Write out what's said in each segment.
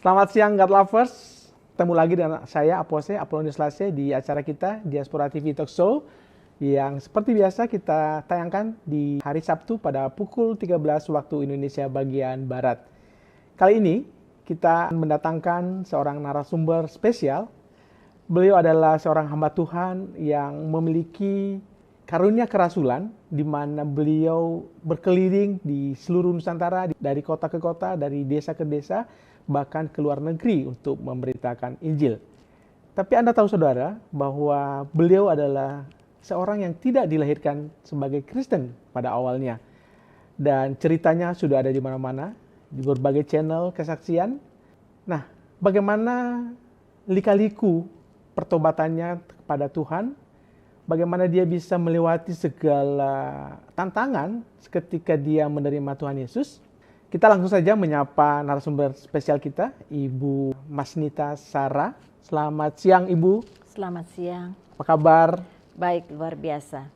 Selamat siang God Lovers, ketemu lagi dengan saya Apolonius Lase di acara kita Diaspora TV Talk Show yang seperti biasa kita tayangkan di hari Sabtu pada pukul 13 waktu Indonesia bagian Barat. Kali ini kita mendatangkan seorang narasumber spesial. Beliau adalah seorang hamba Tuhan yang memiliki karunia kerasulan di mana beliau berkeliling di seluruh Nusantara, dari kota ke kota, dari desa ke desa, bahkan ke luar negeri untuk memberitakan Injil. Tapi Anda tahu saudara bahwa beliau adalah seorang yang tidak dilahirkan sebagai Kristen pada awalnya. Dan ceritanya sudah ada di mana-mana, di berbagai channel kesaksian. Nah, bagaimana lika-liku pertobatannya kepada Tuhan, bagaimana dia bisa melewati segala tantangan ketika dia menerima Tuhan Yesus. Kita langsung saja menyapa narasumber spesial kita, Ibu Masnita Sarah. Selamat siang, Ibu. Selamat siang. Apa kabar? Baik, luar biasa.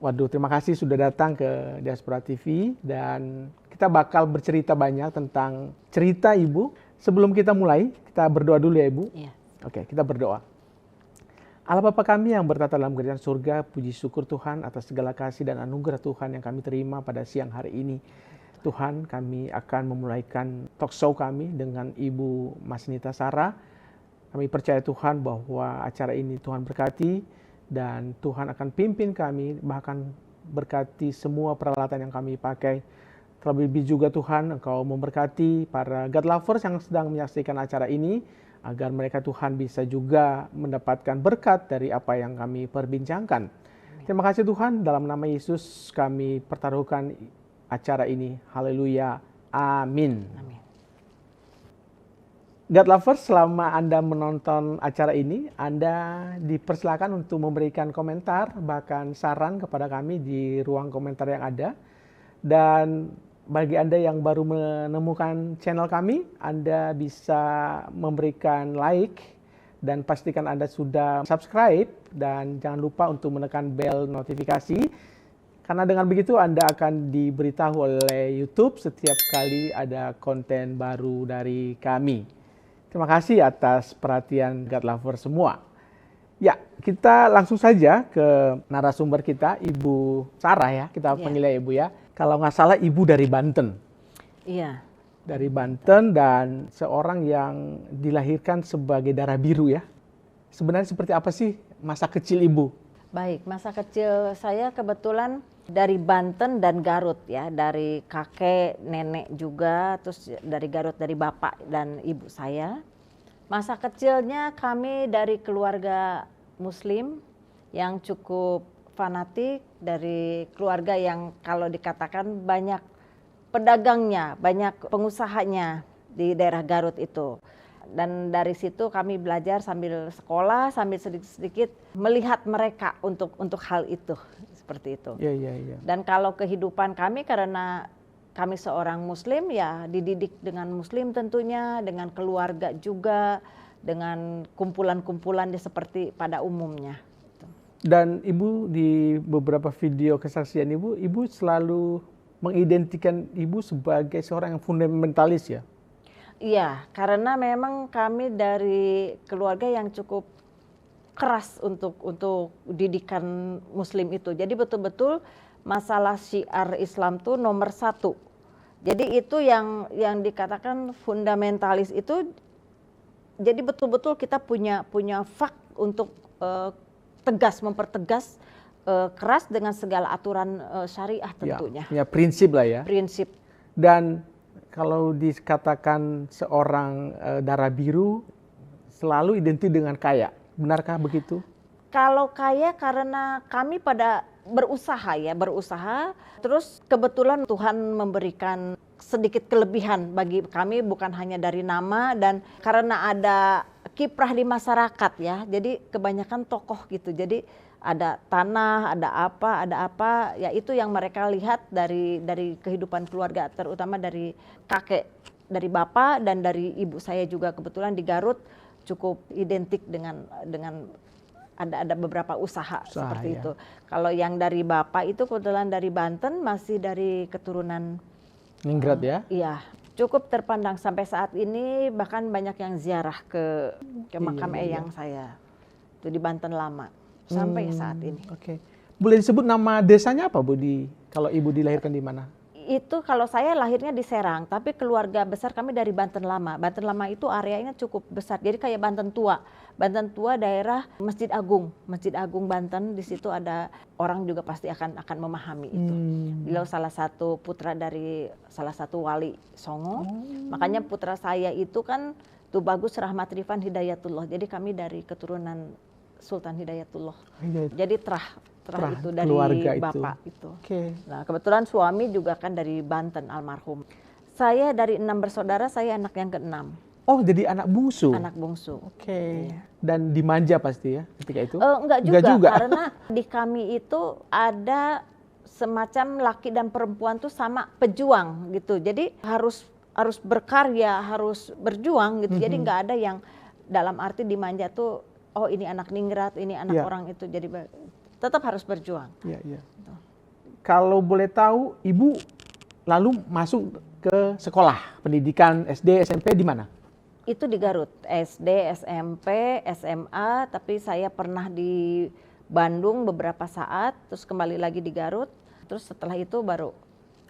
Waduh, terima kasih sudah datang ke Diaspora TV dan kita bakal bercerita banyak tentang cerita Ibu. Sebelum kita mulai, kita berdoa dulu ya, Ibu. Iya. Oke, kita berdoa. Allah Bapa kami yang bertata dalam kerajaan surga, puji syukur Tuhan atas segala kasih dan anugerah Tuhan yang kami terima pada siang hari ini. Tuhan, kami akan memulaikan talk show kami dengan Ibu Masnita Sarah. Kami percaya Tuhan bahwa acara ini Tuhan berkati dan Tuhan akan pimpin kami, bahkan berkati semua peralatan yang kami pakai. Terlebih juga Tuhan, Engkau memberkati para God lovers yang sedang menyaksikan acara ini, agar mereka Tuhan bisa juga mendapatkan berkat dari apa yang kami perbincangkan. Terima kasih Tuhan, dalam nama Yesus kami pertaruhkan acara ini. Haleluya. Amin. Amin. God lovers, selama Anda menonton acara ini, Anda dipersilakan untuk memberikan komentar, bahkan saran kepada kami di ruang komentar yang ada. Dan bagi Anda yang baru menemukan channel kami, Anda bisa memberikan like dan pastikan Anda sudah subscribe dan jangan lupa untuk menekan bel notifikasi. Karena dengan begitu Anda akan diberitahu oleh YouTube setiap kali ada konten baru dari kami. Terima kasih atas perhatian God Lover semua. Ya, kita langsung saja ke narasumber kita, Ibu Sarah ya. Kita panggilnya Ibu ya. Kalau nggak salah Ibu dari Banten. Iya. Dari Banten dan seorang yang dilahirkan sebagai darah biru ya. Sebenarnya seperti apa sih masa kecil Ibu? Baik, masa kecil saya kebetulan dari Banten dan Garut ya, dari kakek, nenek juga, terus dari Garut dari bapak dan ibu saya. Masa kecilnya kami dari keluarga Muslim yang cukup fanatik, dari keluarga yang kalau dikatakan banyak pedagangnya, banyak pengusahanya di daerah Garut itu. Dan dari situ kami belajar sambil sekolah, sambil sedikit-sedikit melihat mereka untuk hal itu, seperti itu. Iya. Dan kalau kehidupan kami karena kami seorang Muslim ya dididik dengan Muslim tentunya, dengan keluarga juga, dengan kumpulan-kumpulan seperti pada umumnya. Dan Ibu di beberapa video kesaksian Ibu selalu mengidentikan Ibu sebagai seorang yang fundamentalis ya? Iya, karena memang kami dari keluarga yang cukup keras untuk didikan Muslim itu. Jadi betul-betul masalah syiar Islam tuh nomor satu. Jadi itu yang dikatakan fundamentalis itu. Jadi betul-betul kita punya fak untuk mempertegas keras dengan segala aturan syariah tentunya. Ya, prinsip lah ya. Prinsip. Dan kalau dikatakan seorang darah biru selalu identik dengan kaya, benarkah begitu? Kalau kaya karena kami pada berusaha, terus kebetulan Tuhan memberikan sedikit kelebihan bagi kami, bukan hanya dari nama dan karena ada kiprah di masyarakat ya, jadi kebanyakan tokoh gitu, jadi ada tanah, ada apa, ya itu yang mereka lihat dari kehidupan keluarga, terutama dari kakek, dari bapak dan dari ibu saya juga kebetulan di Garut cukup identik dengan ada beberapa usaha seperti ya. itu. Kalau yang dari bapak itu kebetulan dari Banten, masih dari keturunan Ningrat ya? Iya, Cukup terpandang sampai saat ini, bahkan banyak yang ziarah ke makam Iya. eyang saya. Itu di Banten Lama sampai saat ini. Oke. Boleh disebut nama desanya apa, Bu? Kalau Ibu dilahirkan di mana? Itu kalau saya lahirnya di Serang, tapi keluarga besar kami dari Banten Lama. Banten Lama itu areanya cukup besar, jadi kayak Banten Tua. Banten Tua daerah Masjid Agung Banten. Di situ ada orang juga pasti akan memahami itu. Beliau salah satu putra dari salah satu wali Songo. Makanya putra saya itu kan Tubagus Rahmat Rifan Hidayatullah. Jadi kami dari keturunan Sultan Hidayatullah. Jadi terah itu dari bapak itu. Nah, kebetulan suami juga kan dari Banten almarhum. Saya dari 6 bersaudara, saya anak yang ke-6. Oh, jadi anak bungsu. Anak bungsu. Iya. Dan dimanja pasti ya ketika itu? Enggak juga, karena di kami itu ada semacam laki dan perempuan tuh sama pejuang gitu. Jadi harus berkarya, harus berjuang gitu. Jadi nggak ada yang dalam arti dimanja tuh, oh ini anak ningrat, ini anak orang itu, jadi tetap harus berjuang. Iya. Kalau boleh tahu, Ibu lalu masuk ke sekolah pendidikan SD, SMP di mana? Itu di Garut, SD, SMP, SMA, tapi saya pernah di Bandung beberapa saat, terus kembali lagi di Garut, terus setelah itu baru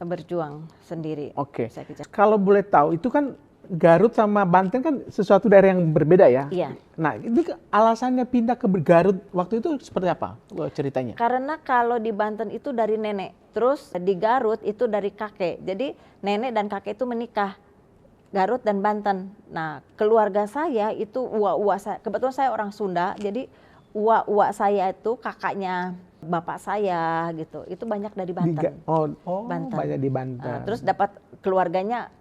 berjuang sendiri. Oke. Kalau boleh tahu, itu kan Garut sama Banten kan sesuatu daerah yang berbeda ya? Iya. Nah, ini alasannya pindah ke Garut waktu itu seperti apa ceritanya? Karena kalau di Banten itu dari nenek, terus di Garut itu dari kakek. Jadi nenek dan kakek itu menikah, Garut dan Banten. Nah, keluarga saya itu uwa-uwa saya, kebetulan saya orang Sunda, jadi uwa-uwa saya itu kakaknya bapak saya gitu, itu banyak dari Banten. Banten. Banyak di Banten. Nah, terus dapat keluarganya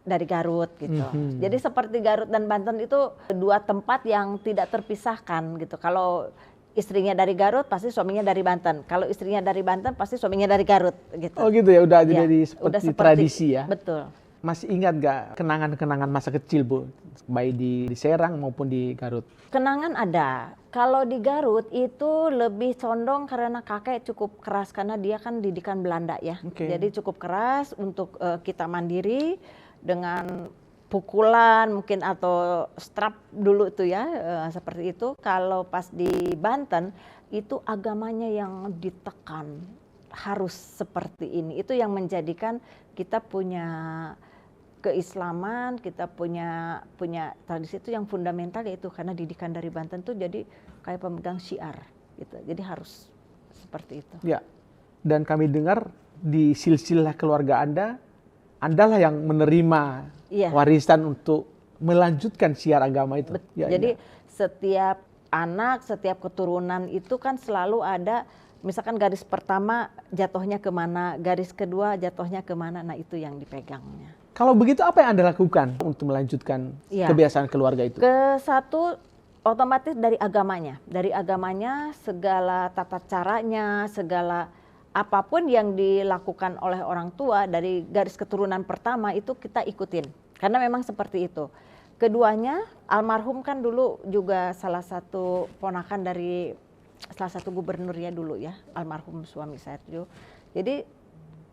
dari Garut gitu. Jadi seperti Garut dan Banten itu dua tempat yang tidak terpisahkan gitu. Kalau istrinya dari Garut pasti suaminya dari Banten. Kalau istrinya dari Banten pasti suaminya dari Garut gitu. Oh gitu ya, udah jadi seperti tradisi ya. Betul. Masih ingat nggak kenangan-kenangan masa kecil, Bu? Baik di Serang maupun di Garut. Kenangan ada. Kalau di Garut itu lebih condong karena kakek cukup keras karena dia kan didikan Belanda ya. Jadi cukup keras untuk kita mandiri dengan pukulan mungkin atau strap dulu tuh ya, seperti itu. Kalau pas di Banten itu agamanya yang ditekan, harus seperti ini. Itu yang menjadikan kita punya keislaman, kita punya tradisi itu yang fundamental, yaitu karena didikan dari Banten tuh jadi kayak pemegang syiar gitu. Jadi harus seperti itu. Ya. Dan kami dengar di silsilah keluarga Andalah yang menerima warisan untuk melanjutkan syiar agama itu. Jadi setiap anak, setiap keturunan itu kan selalu ada, misalkan garis pertama jatuhnya kemana, garis kedua jatuhnya kemana, nah itu yang dipegangnya. Kalau begitu apa yang Anda lakukan untuk melanjutkan kebiasaan keluarga itu? Satu, otomatis dari agamanya segala tata caranya, segala apapun yang dilakukan oleh orang tua dari garis keturunan pertama itu kita ikutin. Karena memang seperti itu. Keduanya, almarhum kan dulu juga salah satu ponakan dari salah satu gubernur ya dulu ya, almarhum suami saya itu. Jadi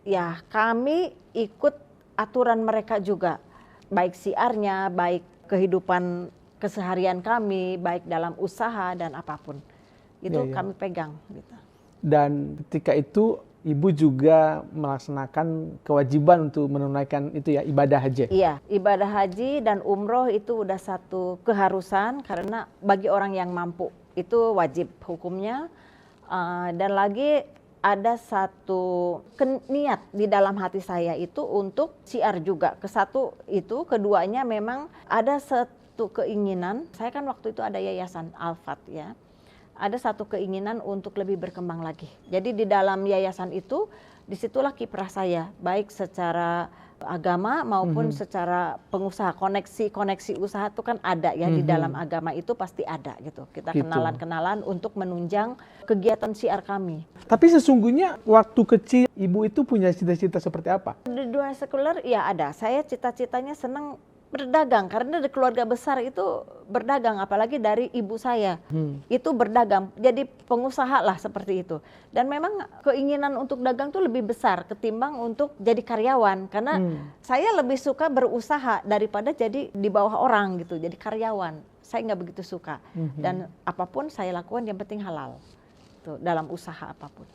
ya kami ikut aturan mereka juga. Baik syiarnya, baik kehidupan keseharian kami, baik dalam usaha dan apapun. Itu kami pegang gitu. Dan ketika itu Ibu juga melaksanakan kewajiban untuk menunaikan itu ya, ibadah haji. Iya, ibadah haji dan umroh itu udah satu keharusan karena bagi orang yang mampu itu wajib hukumnya. Dan lagi ada satu niat di dalam hati saya itu untuk syiar juga. Kesatu itu, keduanya memang ada satu keinginan. Saya kan waktu itu ada yayasan Al-Fat ya. Ada satu keinginan untuk lebih berkembang lagi. Jadi di dalam yayasan itu, disitulah kiprah saya, baik secara agama maupun secara pengusaha. Koneksi usaha itu kan ada ya, di dalam agama itu pasti ada gitu. Kita kenalan-kenalan untuk menunjang kegiatan syiar kami. Tapi sesungguhnya waktu kecil Ibu itu punya cita-cita seperti apa? Di dunia sekuler ya ada. Saya cita-citanya senang berdagang, karena dari keluarga besar itu berdagang, apalagi dari ibu saya itu berdagang, jadi pengusaha lah seperti itu. Dan memang keinginan untuk dagang tuh lebih besar ketimbang untuk jadi karyawan, karena saya lebih suka berusaha daripada jadi di bawah orang gitu, jadi karyawan. Saya nggak begitu suka. Dan apapun saya lakukan yang penting halal tuh, dalam usaha apapun.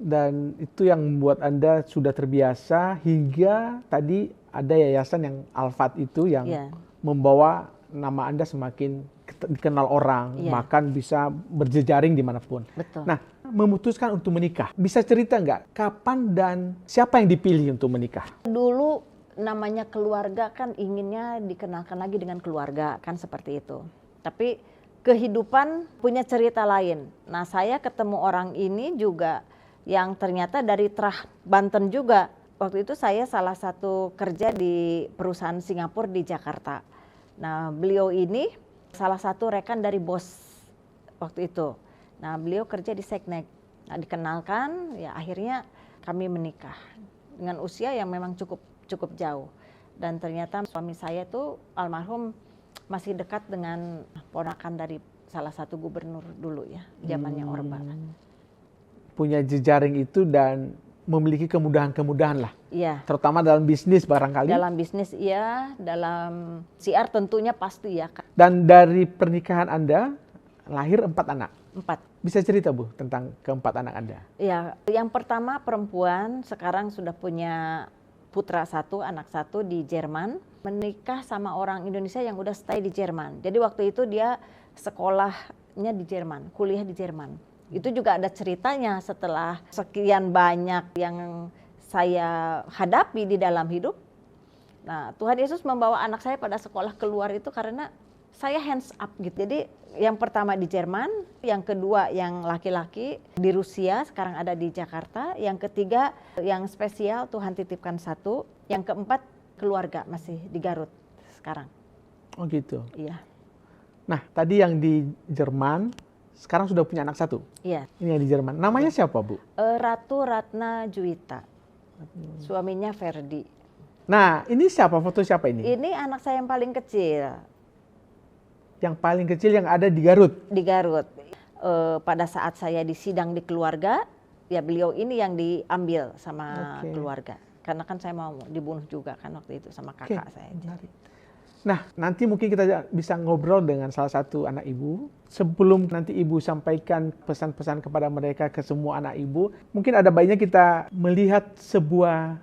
Dan itu yang membuat Anda sudah terbiasa hingga tadi ada yayasan yang Al-Fat itu yang membawa nama Anda semakin dikenal orang, bahkan bisa berjejaring dimanapun. Betul. Nah, memutuskan untuk menikah. Bisa cerita nggak kapan dan siapa yang dipilih untuk menikah? Dulu namanya keluarga kan inginnya dikenalkan lagi dengan keluarga, kan seperti itu. Tapi kehidupan punya cerita lain. Nah, saya ketemu orang ini juga yang ternyata dari Trah Banten juga. Waktu itu saya salah satu kerja di perusahaan Singapura di Jakarta. Nah, beliau ini salah satu rekan dari bos waktu itu. Nah, beliau kerja di Seknek. Nah, dikenalkan, ya akhirnya kami menikah dengan usia yang memang cukup jauh. Dan ternyata suami saya itu almarhum masih dekat dengan ponakan dari salah satu gubernur dulu ya, zamannya Orba. Punya jejaring itu dan memiliki kemudahan-kemudahan lah. Iya. Terutama dalam bisnis barangkali. Dalam bisnis iya, dalam siar tentunya pasti ya. Dan dari pernikahan Anda lahir 4 anak. 4. Bisa cerita Bu tentang keempat anak Anda? Iya, yang pertama perempuan, sekarang sudah punya putra 1, anak 1 di Jerman. Menikah sama orang Indonesia yang udah stay di Jerman. Jadi waktu itu dia sekolahnya di Jerman, kuliah di Jerman. Itu juga ada ceritanya setelah sekian banyak yang saya hadapi di dalam hidup. Nah, Tuhan Yesus membawa anak saya pada sekolah keluar itu karena saya hands up gitu. Jadi yang pertama di Jerman, yang kedua yang laki-laki di Rusia, sekarang ada di Jakarta. Yang ketiga yang spesial Tuhan titipkan 1. Yang keempat keluarga masih di Garut sekarang. Oh gitu. Iya. Nah, tadi yang di Jerman sekarang sudah punya anak 1. Iya. Ini yang di Jerman. Namanya siapa, Bu? Ratu Ratna Juwita. Suaminya Ferdi. Nah, ini siapa? Foto siapa ini? Ini anak saya yang paling kecil. Yang paling kecil yang ada di Garut? Di Garut. Pada saat saya disidang di keluarga, ya beliau ini yang diambil sama keluarga. Karena kan saya mau dibunuh juga kan waktu itu sama kakak saya. Nah, nanti mungkin kita bisa ngobrol dengan salah satu anak ibu. Sebelum nanti ibu sampaikan pesan-pesan kepada mereka, ke semua anak ibu, mungkin ada baiknya kita melihat sebuah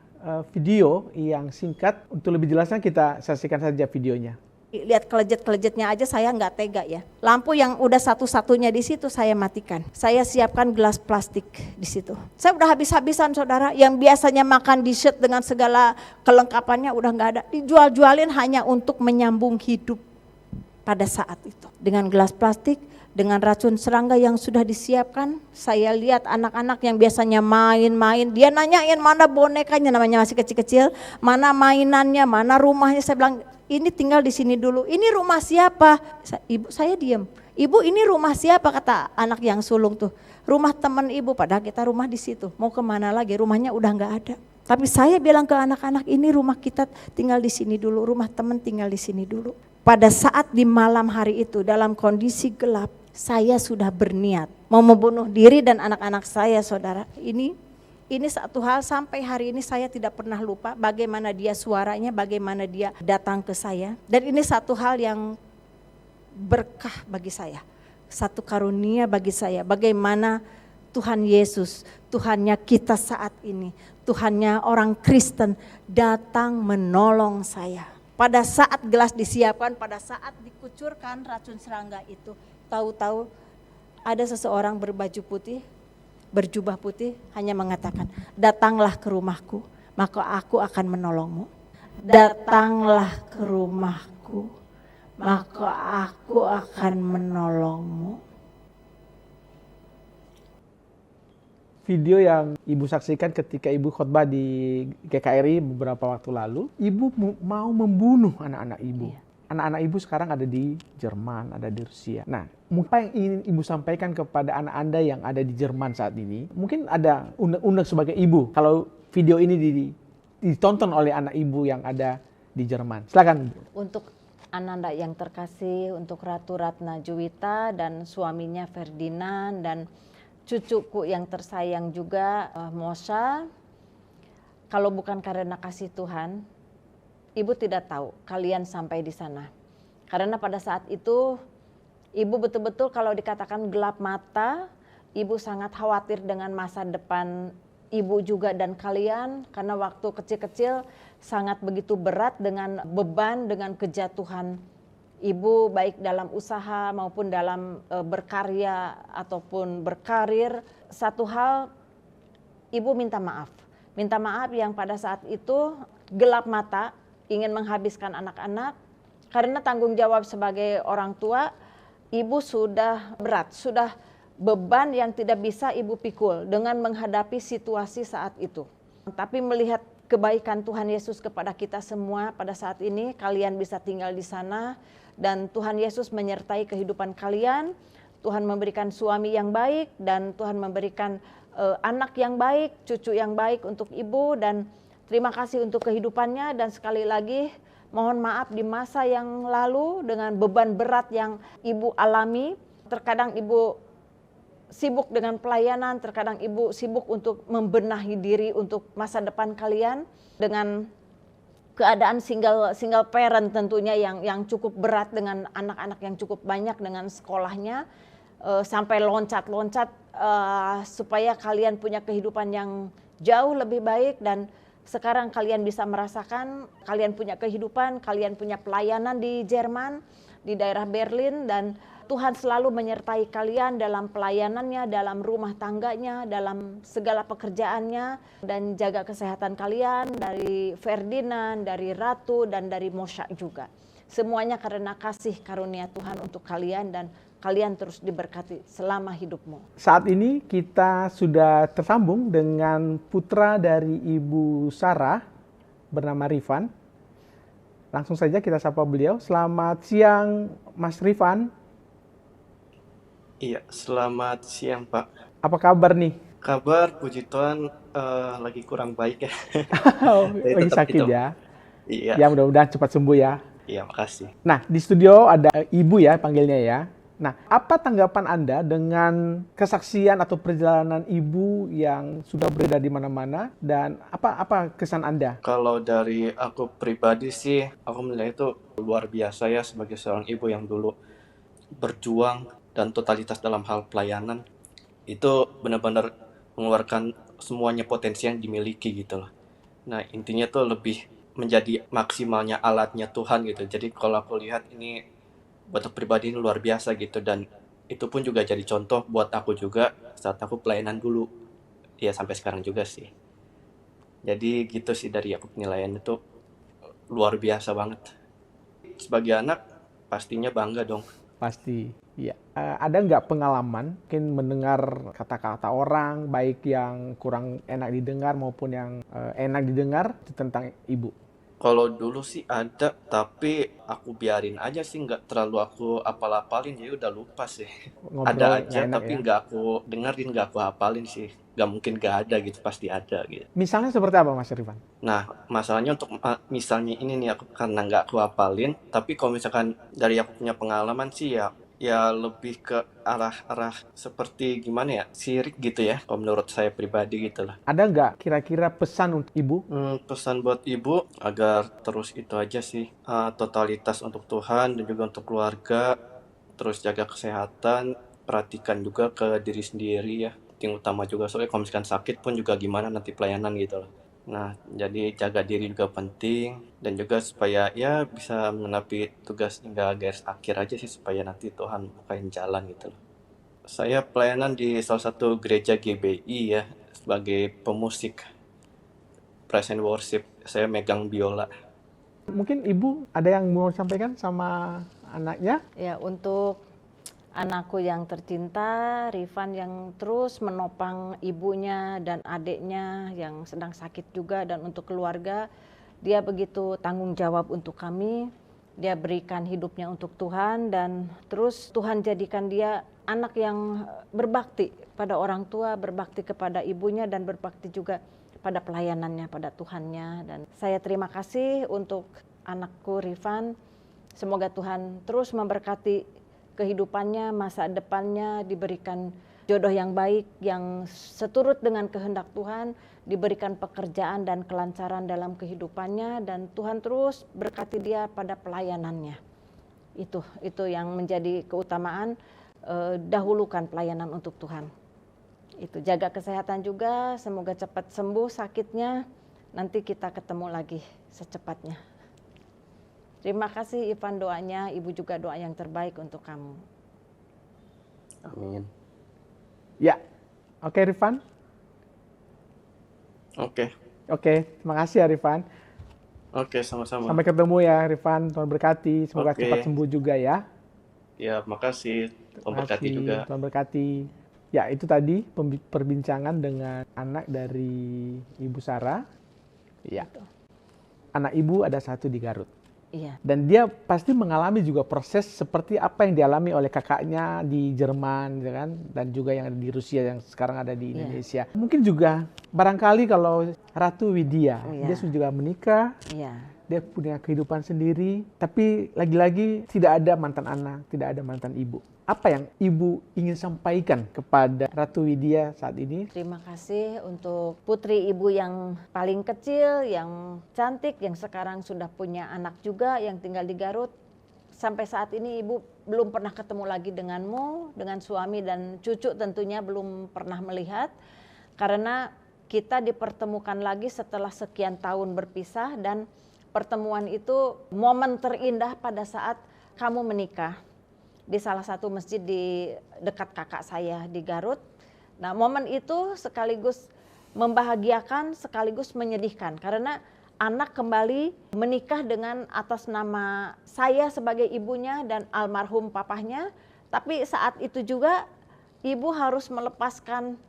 video yang singkat. Untuk lebih jelasnya kita saksikan saja videonya. Lihat kelejet-kelejetnya aja saya nggak tega ya. Lampu yang udah satu-satunya di situ saya matikan. Saya siapkan gelas plastik di situ. Saya udah habis-habisan saudara. Yang biasanya makan dessert dengan segala kelengkapannya udah nggak ada. Dijual-jualin hanya untuk menyambung hidup pada saat itu. Dengan gelas plastik, dengan racun serangga yang sudah disiapkan. Saya lihat anak-anak yang biasanya main-main. Dia nanyain mana bonekanya, namanya masih kecil-kecil. Mana mainannya, mana rumahnya. Saya bilang, ini tinggal di sini dulu. Ini rumah siapa? Ibu, saya diam. Ibu, ini rumah siapa? Kata anak yang sulung tuh. Rumah teman ibu, padahal kita rumah di situ. Mau kemana lagi? Rumahnya udah nggak ada. Tapi saya bilang ke anak-anak, ini rumah kita tinggal di sini dulu. Rumah teman tinggal di sini dulu. Pada saat di malam hari itu dalam kondisi gelap, saya sudah berniat mau membunuh diri dan anak-anak saya, saudara. Ini satu hal sampai hari ini saya tidak pernah lupa bagaimana dia suaranya, bagaimana dia datang ke saya. Dan ini satu hal yang berkah bagi saya. Satu karunia bagi saya. Bagaimana Tuhan Yesus, Tuhannya kita saat ini, Tuhannya orang Kristen datang menolong saya. Pada saat gelas disiapkan, pada saat dikucurkan racun serangga itu, tahu-tahu ada seseorang berbaju putih, berjubah putih hanya mengatakan, datanglah ke rumahku, maka aku akan menolongmu. Datanglah ke rumahku, maka aku akan menolongmu. Video yang ibu saksikan ketika ibu khotbah di GKRI beberapa waktu lalu, ibu mau membunuh anak-anak ibu. Iya. Anak-anak ibu sekarang ada di Jerman, ada di Rusia. Nah, apa yang ingin ibu sampaikan kepada anak Anda yang ada di Jerman saat ini? Mungkin ada unek-unek sebagai ibu. Kalau video ini ditonton oleh anak ibu yang ada di Jerman. Silakan. Untuk Ananda yang terkasih, untuk Ratu Ratna Juwita dan suaminya Ferdinand dan cucuku yang tersayang juga Mosha. Kalau bukan karena kasih Tuhan, Ibu tidak tahu kalian sampai di sana. Karena pada saat itu Ibu betul-betul kalau dikatakan gelap mata, Ibu sangat khawatir dengan masa depan Ibu juga dan kalian, karena waktu kecil-kecil sangat begitu berat dengan beban, dengan kejatuhan Ibu baik dalam usaha maupun dalam berkarya ataupun berkarir. Satu hal, Ibu minta maaf. Minta maaf yang pada saat itu gelap mata, ingin menghabiskan anak-anak. Karena tanggung jawab sebagai orang tua, Ibu sudah berat, sudah beban yang tidak bisa Ibu pikul dengan menghadapi situasi saat itu. Tapi melihat kebaikan Tuhan Yesus kepada kita semua pada saat ini, kalian bisa tinggal di sana dan Tuhan Yesus menyertai kehidupan kalian. Tuhan memberikan suami yang baik dan Tuhan memberikan anak yang baik, cucu yang baik untuk Ibu, dan terima kasih untuk kehidupannya. Dan sekali lagi mohon maaf di masa yang lalu dengan beban berat yang Ibu alami. Terkadang Ibu sibuk dengan pelayanan, terkadang Ibu sibuk untuk membenahi diri untuk masa depan kalian dengan keadaan single parent tentunya yang cukup berat dengan anak-anak yang cukup banyak dengan sekolahnya, sampai loncat-loncat supaya kalian punya kehidupan yang jauh lebih baik. Dan sekarang kalian bisa merasakan kalian punya kehidupan, kalian punya pelayanan di Jerman, di daerah Berlin, dan Tuhan selalu menyertai kalian dalam pelayanannya, dalam rumah tangganya, dalam segala pekerjaannya, dan jaga kesehatan kalian dari Ferdinand, dari Ratu, dan dari Mosha juga. Semuanya karena kasih karunia Tuhan untuk kalian, dan kalian terus diberkati selama hidupmu. Saat ini kita sudah tersambung dengan putra dari Ibu Sarah bernama Rifan. Langsung saja kita sapa beliau. Selamat siang Mas Rifan. Iya, selamat siang Pak. Apa kabar nih? Kabar puji Tuhan lagi kurang baik ya. Lagi tetap sakit itu. ya? Iya, Ya mudah-mudahan cepat sembuh ya. iya makasih. Nah, di studio ada Ibu ya panggilnya ya. Nah, apa tanggapan Anda dengan kesaksian atau perjalanan Ibu yang sudah beredar di mana-mana, dan apa kesan Anda? Kalau dari aku pribadi sih, aku menilai itu luar biasa ya sebagai seorang ibu yang dulu berjuang dan totalitas dalam hal pelayanan. Itu benar-benar mengeluarkan semuanya potensi yang dimiliki gitu loh. Nah, intinya tuh lebih menjadi maksimalnya alatnya Tuhan gitu. Jadi kalau aku lihat ini buat aku pribadi ini luar biasa gitu, dan itu pun juga jadi contoh buat aku juga saat aku pelayanan dulu. Ya sampai sekarang juga sih. Jadi gitu sih dari aku, penilaian itu luar biasa banget. Sebagai anak pastinya bangga dong. Pasti, ya. Ada nggak pengalaman mungkin mendengar kata-kata orang, baik yang kurang enak didengar maupun yang enak didengar tentang Ibu? Kalau dulu sih ada, tapi aku biarin aja sih, nggak terlalu aku apal-apalin, jadi udah lupa sih. Ngobrol Ada nggak aja, enak tapi ya? nggak aku dengerin, nggak aku hafalin sih. Nggak mungkin nggak ada gitu, pasti ada gitu. Misalnya seperti apa Mas Rifan? Nah, masalahnya untuk misalnya ini nih, aku karena nggak aku hafalin, tapi kalau misalkan dari aku punya pengalaman sih ya lebih ke arah seperti gimana ya, sirik gitu ya, kalau menurut saya pribadi gitu lah. Ada nggak kira-kira pesan untuk Ibu? Pesan buat ibu agar terus itu aja sih, totalitas untuk Tuhan dan juga untuk keluarga, terus jaga kesehatan, perhatikan juga ke diri sendiri ya, yang utama juga, soalnya kalau misalkan sakit pun juga gimana nanti pelayanan gitu loh. Nah, jadi jaga diri juga penting, dan juga supaya ya bisa menepi tugas hingga garis akhir aja sih, supaya nanti Tuhan bukain jalan gitu loh. Saya pelayanan di salah satu gereja GBI ya, sebagai pemusik, praise and worship. Saya megang biola. Mungkin Ibu ada yang mau sampaikan sama anaknya? Ya, untuk anakku yang tercinta, Rifan, yang terus menopang ibunya dan adiknya yang sedang sakit juga, dan untuk keluarga, dia begitu tanggung jawab untuk kami. Dia berikan hidupnya untuk Tuhan, dan terus Tuhan jadikan dia anak yang berbakti pada orang tua, berbakti kepada ibunya, dan berbakti juga pada pelayanannya, pada Tuhannya. Dan saya terima kasih untuk anakku Rifan. Semoga Tuhan terus memberkati kehidupannya, masa depannya, diberikan jodoh yang baik, yang seturut dengan kehendak Tuhan, diberikan pekerjaan dan kelancaran dalam kehidupannya, dan Tuhan terus berkati dia pada pelayanannya. Itu yang menjadi keutamaan, dahulukan pelayanan untuk Tuhan. Itu, jaga kesehatan juga, semoga cepat sembuh sakitnya, nanti kita ketemu lagi secepatnya. Terima kasih Ivan doanya, Ibu juga doa yang terbaik untuk kamu. Amin. Ya, oke Rifan. Oke. Oke, terima kasih ya Rifan. Oke, sama-sama. Sampai ketemu ya Rifan, Tuhan berkati, semoga Oke. cepat sembuh juga ya. Ya, makasih. Tuhan Terima berkati kasih, juga. Tuhan berkati. Ya, itu tadi perbincangan dengan anak dari Ibu Sarah. Ya. Anak ibu ada satu di Garut. Iya. Dan dia pasti mengalami juga proses seperti apa yang dialami oleh kakaknya di Jerman, ya kan? Dan juga yang ada di Rusia, yang sekarang ada di Indonesia. Mungkin juga barangkali kalau Ratu Widya, dia sudah juga menikah, dia punya kehidupan sendiri, tapi lagi-lagi tidak ada mantan anak, tidak ada mantan ibu. Apa yang ibu ingin sampaikan kepada Ratu Widya saat ini? Terima kasih untuk putri ibu yang paling kecil, yang cantik, yang sekarang sudah punya anak juga yang tinggal di Garut. Sampai saat ini ibu belum pernah ketemu lagi denganmu, dengan suami dan cucu tentunya belum pernah melihat. Karena kita dipertemukan lagi setelah sekian tahun berpisah, dan pertemuan itu momen terindah pada saat kamu menikah di salah satu masjid di dekat kakak saya di Garut. Nah, momen itu sekaligus membahagiakan, sekaligus menyedihkan karena anak kembali menikah dengan atas nama saya sebagai ibunya dan almarhum papahnya. Tapi saat itu juga ibu harus melepaskan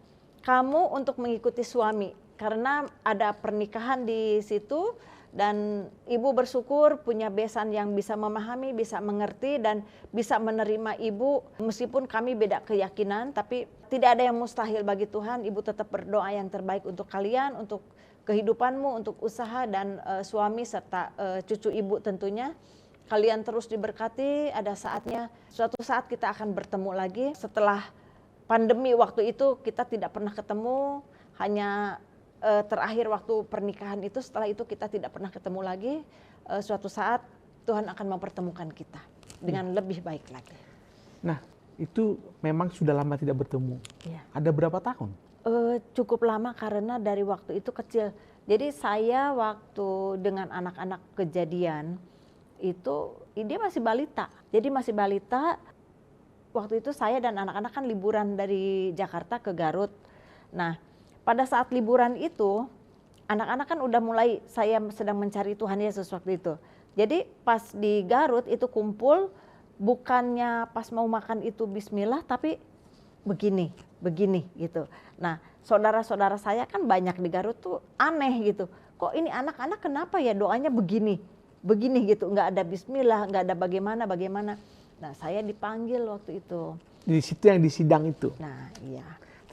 kamu untuk mengikuti suami karena ada pernikahan di situ. Dan ibu bersyukur punya besan yang bisa memahami, bisa mengerti dan bisa menerima ibu. Meskipun kami beda keyakinan, tapi tidak ada yang mustahil bagi Tuhan. Ibu tetap berdoa yang terbaik untuk kalian, untuk kehidupanmu, untuk usaha dan suami serta cucu ibu tentunya. Kalian terus diberkati, ada saatnya, suatu saat kita akan bertemu lagi. Setelah pandemi waktu itu kita tidak pernah ketemu, hanya terakhir waktu pernikahan itu, setelah itu kita tidak pernah ketemu lagi. Suatu saat Tuhan akan mempertemukan kita dengan lebih baik lagi. Nah, itu memang sudah lama tidak bertemu. Ya. Ada berapa tahun? Cukup lama karena dari waktu itu kecil. Jadi saya waktu dengan anak-anak kejadian itu, dia masih balita. Jadi masih balita, waktu itu saya dan anak-anak kan liburan dari Jakarta ke Garut. Nah, pada saat liburan itu, anak-anak kan udah mulai, saya sedang mencari Tuhan Yesus waktu itu. Jadi pas di Garut itu kumpul, bukannya pas mau makan itu bismillah, tapi begini gitu. Nah, saudara-saudara saya kan banyak di Garut tuh aneh gitu. Kok ini anak-anak kenapa ya doanya begini gitu, nggak ada bismillah, nggak ada bagaimana. Nah, saya dipanggil waktu itu. Di situ yang di sidang itu? Nah, iya.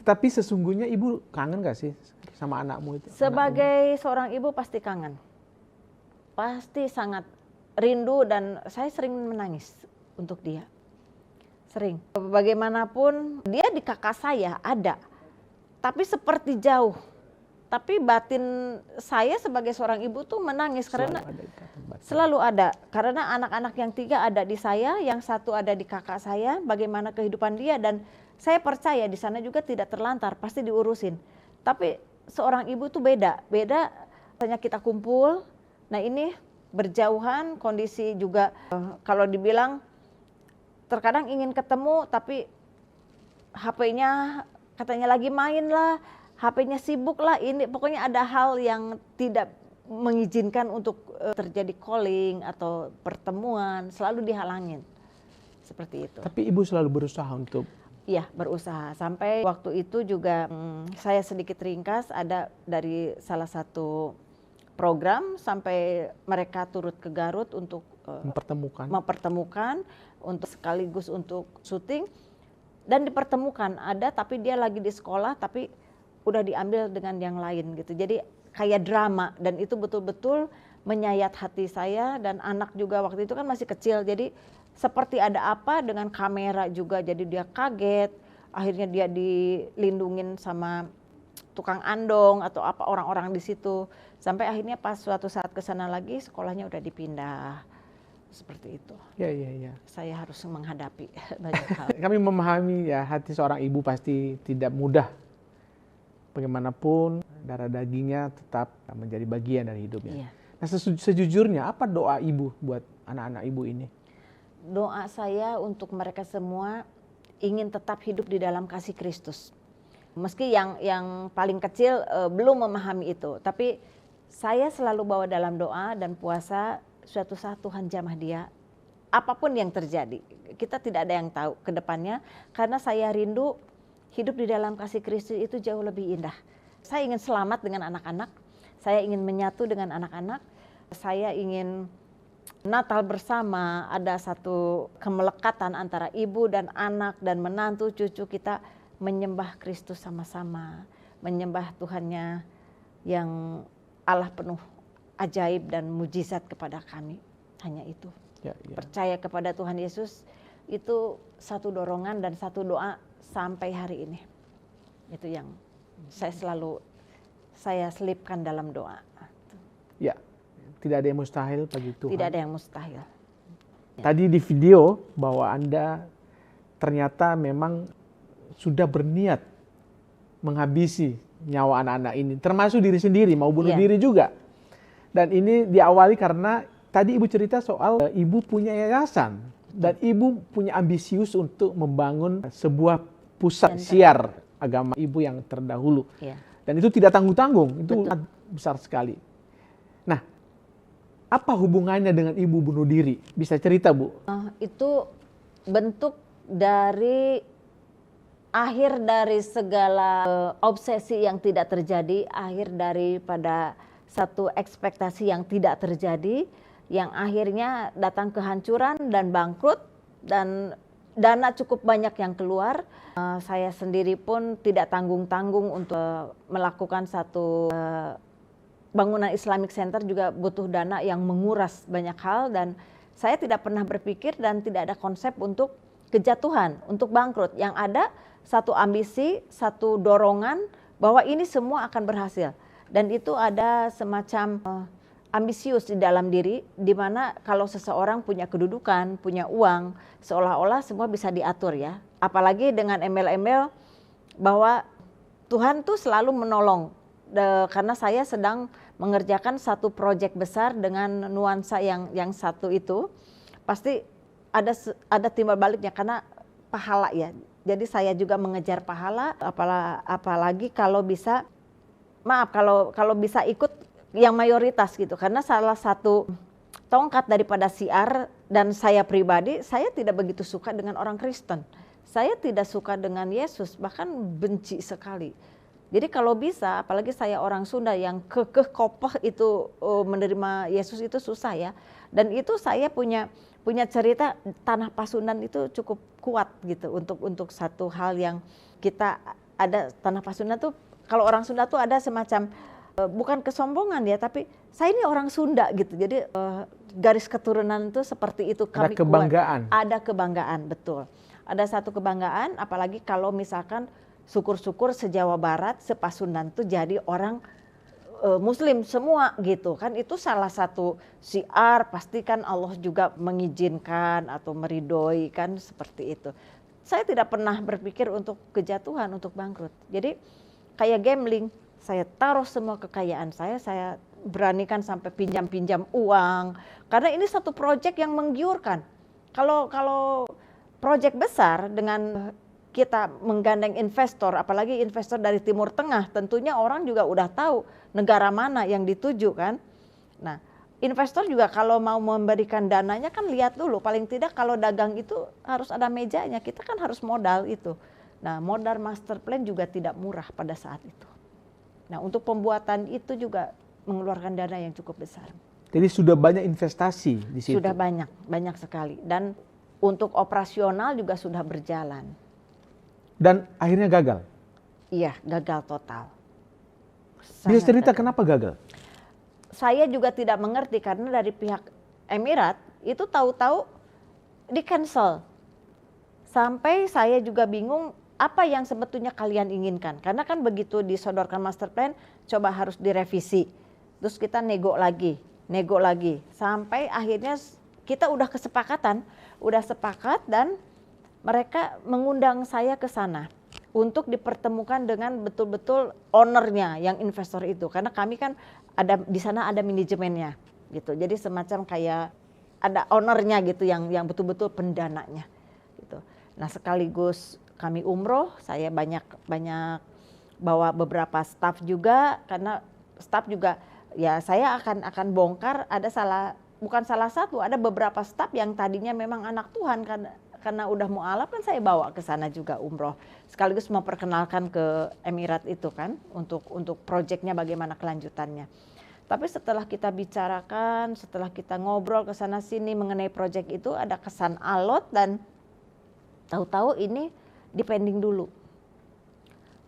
Tapi sesungguhnya ibu kangen gak sih sama anakmu itu? Sebagai seorang ibu pasti kangen. Pasti sangat rindu dan saya sering menangis untuk dia. Sering. Bagaimanapun dia di kakak saya ada. Tapi seperti jauh. Tapi batin saya sebagai seorang ibu tuh menangis karena selalu ada. Karena anak-anak yang 3 ada di saya, yang 1 ada di kakak saya, bagaimana kehidupan dia, dan saya percaya di sana juga tidak terlantar, pasti diurusin. Tapi seorang ibu tuh beda. Misalnya kita kumpul, nah ini berjauhan, kondisi juga kalau dibilang terkadang ingin ketemu tapi HP-nya katanya lagi main lah, HP-nya sibuk lah, ini pokoknya ada hal yang tidak mengizinkan untuk terjadi calling atau pertemuan, selalu dihalangin. Seperti itu. Tapi ibu selalu berusaha untuk... Iya, berusaha. Sampai waktu itu juga saya sedikit ringkas, ada dari salah satu program sampai mereka turut ke Garut untuk mempertemukan untuk sekaligus untuk syuting, dan dipertemukan ada, tapi dia lagi di sekolah tapi udah diambil dengan yang lain gitu. Jadi kayak drama, dan itu betul-betul menyayat hati saya, dan anak juga waktu itu kan masih kecil, jadi seperti ada apa dengan kamera juga, jadi dia kaget, akhirnya dia dilindungin sama tukang andong atau apa orang-orang di situ, sampai akhirnya pas suatu saat ke sana lagi sekolahnya udah dipindah seperti itu. Ya. Saya harus menghadapi banyak hal. Kami memahami ya, hati seorang ibu pasti tidak mudah. Bagaimanapun darah dagingnya tetap menjadi bagian dari hidupnya. Iya. Nah, sejujurnya apa doa ibu buat anak-anak ibu ini? Doa saya untuk mereka semua ingin tetap hidup di dalam kasih Kristus. Meski yang paling kecil belum memahami itu, tapi saya selalu bawa dalam doa dan puasa, suatu saat Tuhan jamah dia. Apapun yang terjadi, kita tidak ada yang tahu ke depannya, karena saya rindu hidup di dalam kasih Kristus itu jauh lebih indah. Saya ingin selamat dengan anak-anak, saya ingin menyatu dengan anak-anak, saya ingin Natal bersama, ada satu kemelekatan antara ibu dan anak dan menantu cucu kita menyembah Kristus sama-sama, menyembah Tuhannya yang Allah penuh ajaib dan mujizat kepada kami. Hanya itu. Ya. Percaya kepada Tuhan Yesus itu satu dorongan dan satu doa sampai hari ini. Itu yang saya selipkan dalam doa. Ya, tidak ada yang mustahil bagi Tuhan. Tidak ada yang mustahil. Tadi di video bahwa Anda ternyata memang sudah berniat menghabisi nyawa anak-anak ini, termasuk diri sendiri, mau bunuh diri juga. Dan ini diawali karena tadi ibu cerita soal ibu punya yayasan dan ibu punya ambisius untuk membangun sebuah pusat siar agama ibu yang terdahulu. Ya. Dan itu tidak tanggung-tanggung, itu sangat besar sekali. Nah, apa hubungannya dengan ibu bunuh diri? Bisa cerita, Bu? Itu bentuk dari akhir dari segala obsesi yang tidak terjadi, akhir daripada satu ekspektasi yang tidak terjadi, yang akhirnya datang kehancuran dan bangkrut, dan dana cukup banyak yang keluar. Saya sendiri pun tidak tanggung-tanggung untuk melakukan satu bangunan Islamic Center, juga butuh dana yang menguras banyak hal, dan saya tidak pernah berpikir dan tidak ada konsep untuk kejatuhan, untuk bangkrut. Yang ada satu ambisi, satu dorongan bahwa ini semua akan berhasil. Dan itu ada semacam ambisius di dalam diri, di mana kalau seseorang punya kedudukan, punya uang, seolah-olah semua bisa diatur ya. Apalagi dengan email-email bahwa Tuhan tuh selalu menolong. Karena saya sedang mengerjakan satu proyek besar dengan nuansa yang satu itu, pasti ada timbal baliknya karena pahala ya. Jadi saya juga mengejar pahala, apalagi kalau bisa, kalau bisa ikut yang mayoritas gitu. Karena salah satu tongkat daripada siar dan saya pribadi, saya tidak begitu suka dengan orang Kristen. Saya tidak suka dengan Yesus, bahkan benci sekali. Jadi kalau bisa, apalagi saya orang Sunda yang kekeh kokoh itu menerima Yesus itu susah ya. Dan itu saya punya cerita Tanah Pasundan itu cukup kuat gitu untuk satu hal yang kita ada. Tanah Pasundan tuh kalau orang Sunda tuh ada semacam bukan kesombongan ya, tapi saya ini orang Sunda gitu. Jadi garis keturunan itu seperti itu, kami ada kebanggaan. Kuat. Ada kebanggaan, betul. Ada satu kebanggaan, apalagi kalau misalkan syukur-syukur se-Jawa Barat, se-Pasundan tuh jadi orang Muslim semua gitu kan. Itu salah satu syiar, pastikan Allah juga mengizinkan atau meridhoi kan, seperti itu. Saya tidak pernah berpikir untuk kejatuhan, untuk bangkrut. Jadi kayak gambling, saya taruh semua kekayaan saya beranikan sampai pinjam-pinjam uang. Karena ini satu proyek yang menggiurkan. Kalau proyek besar dengan kita menggandeng investor, apalagi investor dari Timur Tengah, tentunya orang juga udah tahu negara mana yang dituju kan. Nah, investor juga kalau mau memberikan dananya kan lihat dulu, paling tidak kalau dagang itu harus ada mejanya, kita kan harus modal itu. Nah, modal master plan juga tidak murah pada saat itu. Nah, untuk pembuatan itu juga mengeluarkan dana yang cukup besar. Jadi sudah banyak investasi di situ? Sudah banyak sekali. Dan untuk operasional juga sudah berjalan. Dan akhirnya gagal? Iya, gagal total. Bisa cerita kenapa gagal? saya juga tidak mengerti karena dari pihak Emirat itu tahu-tahu di cancel. Sampai saya juga bingung apa yang sebetulnya kalian inginkan. Karena kan begitu disodorkan master plan, coba harus direvisi. Terus kita nego lagi. Sampai akhirnya kita udah sepakat dan mereka mengundang saya ke sana untuk dipertemukan dengan betul-betul ownernya yang investor itu. Karena kami kan ada di sana ada manajemennya gitu. Jadi semacam kayak ada ownernya gitu yang betul-betul pendananya gitu. Nah, sekaligus kami umroh, saya banyak bawa beberapa staff juga karena staff juga ya saya akan bongkar ada bukan salah satu, ada beberapa staff yang tadinya memang anak Tuhan karena udah mualaf kan saya bawa ke sana juga umroh. Sekaligus memperkenalkan ke Emirat itu kan untuk proyeknya bagaimana kelanjutannya. Tapi setelah kita bicarakan, setelah kita ngobrol ke sana sini mengenai proyek itu ada kesan alot dan tahu-tahu ini dipending dulu.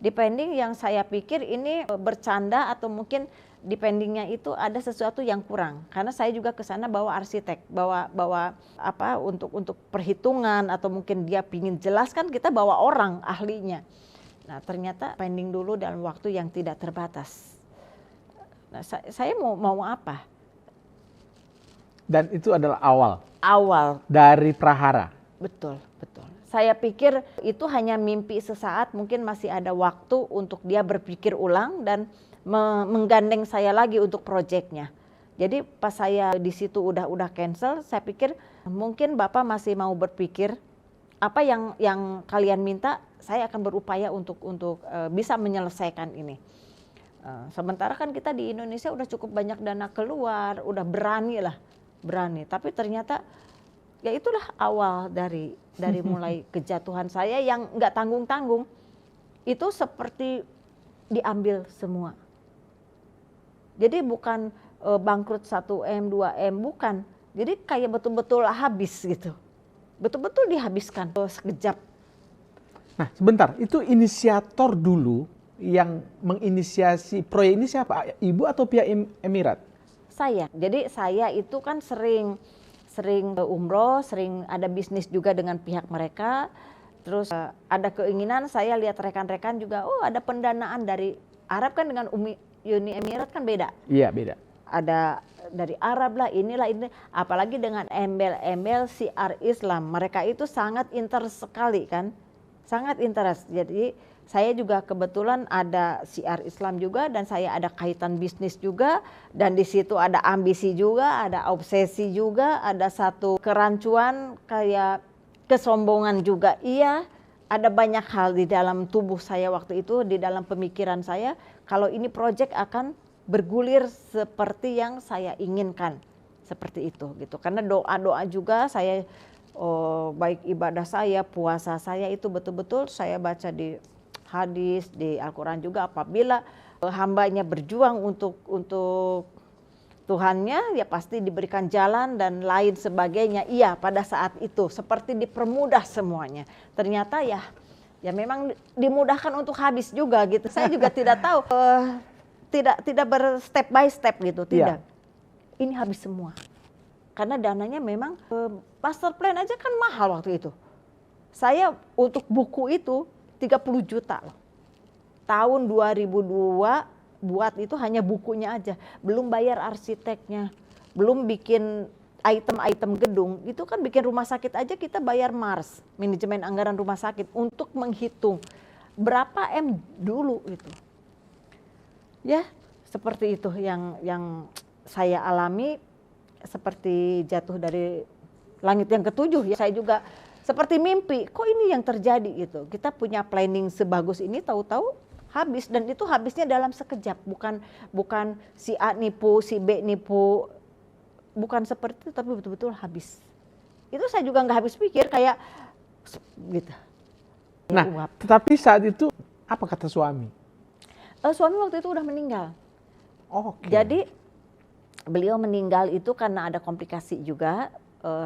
Dipending yang saya pikir ini bercanda atau mungkin dipendingnya itu ada sesuatu yang kurang. Karena saya juga ke sana bawa arsitek, bawa apa untuk perhitungan atau mungkin dia pingin jelaskan kita bawa orang ahlinya. Nah, ternyata pending dulu dalam waktu yang tidak terbatas. Nah, saya mau apa? Dan itu adalah Awal dari prahara. Betul. Saya pikir itu hanya mimpi sesaat, mungkin masih ada waktu untuk dia berpikir ulang dan menggandeng saya lagi untuk proyeknya. Jadi pas saya di situ udah cancel, saya pikir mungkin Bapak masih mau berpikir apa yang kalian minta, saya akan berupaya untuk bisa menyelesaikan ini. Sementara kan kita di Indonesia udah cukup banyak dana keluar, udah berani. Tapi ternyata ya itulah awal dari mulai kejatuhan saya yang nggak tanggung-tanggung. Itu seperti diambil semua. Jadi bukan bangkrut 1M, 2M, bukan. Jadi kayak betul-betul habis gitu. Betul-betul dihabiskan sekejap. Nah, sebentar, itu inisiator dulu yang menginisiasi proyek ini siapa? Ibu atau pihak Emirat? Saya. Jadi saya itu kan sering umroh, sering ada bisnis juga dengan pihak mereka. Terus ada keinginan saya lihat rekan-rekan juga, ada pendanaan dari Arab kan dengan Uni Emirat kan beda. Iya, beda. Ada dari Arab lah, ini. Apalagi dengan embel-embel syiar Islam. Mereka itu sangat interest sekali kan. Sangat interest. Jadi saya juga kebetulan ada syiar Islam juga dan saya ada kaitan bisnis juga. Dan di situ ada ambisi juga, ada obsesi juga, ada satu kerancuan kayak kesombongan juga. Iya, ada banyak hal di dalam tubuh saya waktu itu, di dalam pemikiran saya. Kalau ini proyek akan bergulir seperti yang saya inginkan. Seperti itu gitu. Karena doa-doa juga saya, baik ibadah saya, puasa saya itu betul-betul saya baca di hadis, di Al-Quran juga apabila hambanya berjuang untuk Tuhannya ya pasti diberikan jalan dan lain sebagainya. Iya, pada saat itu seperti dipermudah semuanya. Ternyata ya memang dimudahkan untuk habis juga gitu. Saya juga tidak tahu, tidak berstep by step gitu, tidak. Ini habis semua. Karena dananya memang master plan aja kan mahal waktu itu. Saya untuk buku itu 30 juta loh. Tahun 2002 buat itu hanya bukunya aja, belum bayar arsiteknya, belum bikin item-item gedung. Itu kan bikin rumah sakit aja kita bayar MARS, manajemen anggaran rumah sakit, untuk menghitung berapa M dulu itu. Ya, seperti itu yang saya alami, seperti jatuh dari langit yang ketujuh ya. Saya juga seperti mimpi, kok ini yang terjadi gitu. Kita punya planning sebagus ini tahu-tahu habis, dan itu habisnya dalam sekejap. Bukan si A nipu, si B nipu, bukan seperti itu, tapi betul-betul habis. Itu saya juga nggak habis pikir kayak gitu. Nah, tetapi saat itu apa kata suami? Suami waktu itu udah meninggal. Oke. Jadi beliau meninggal itu karena ada komplikasi juga,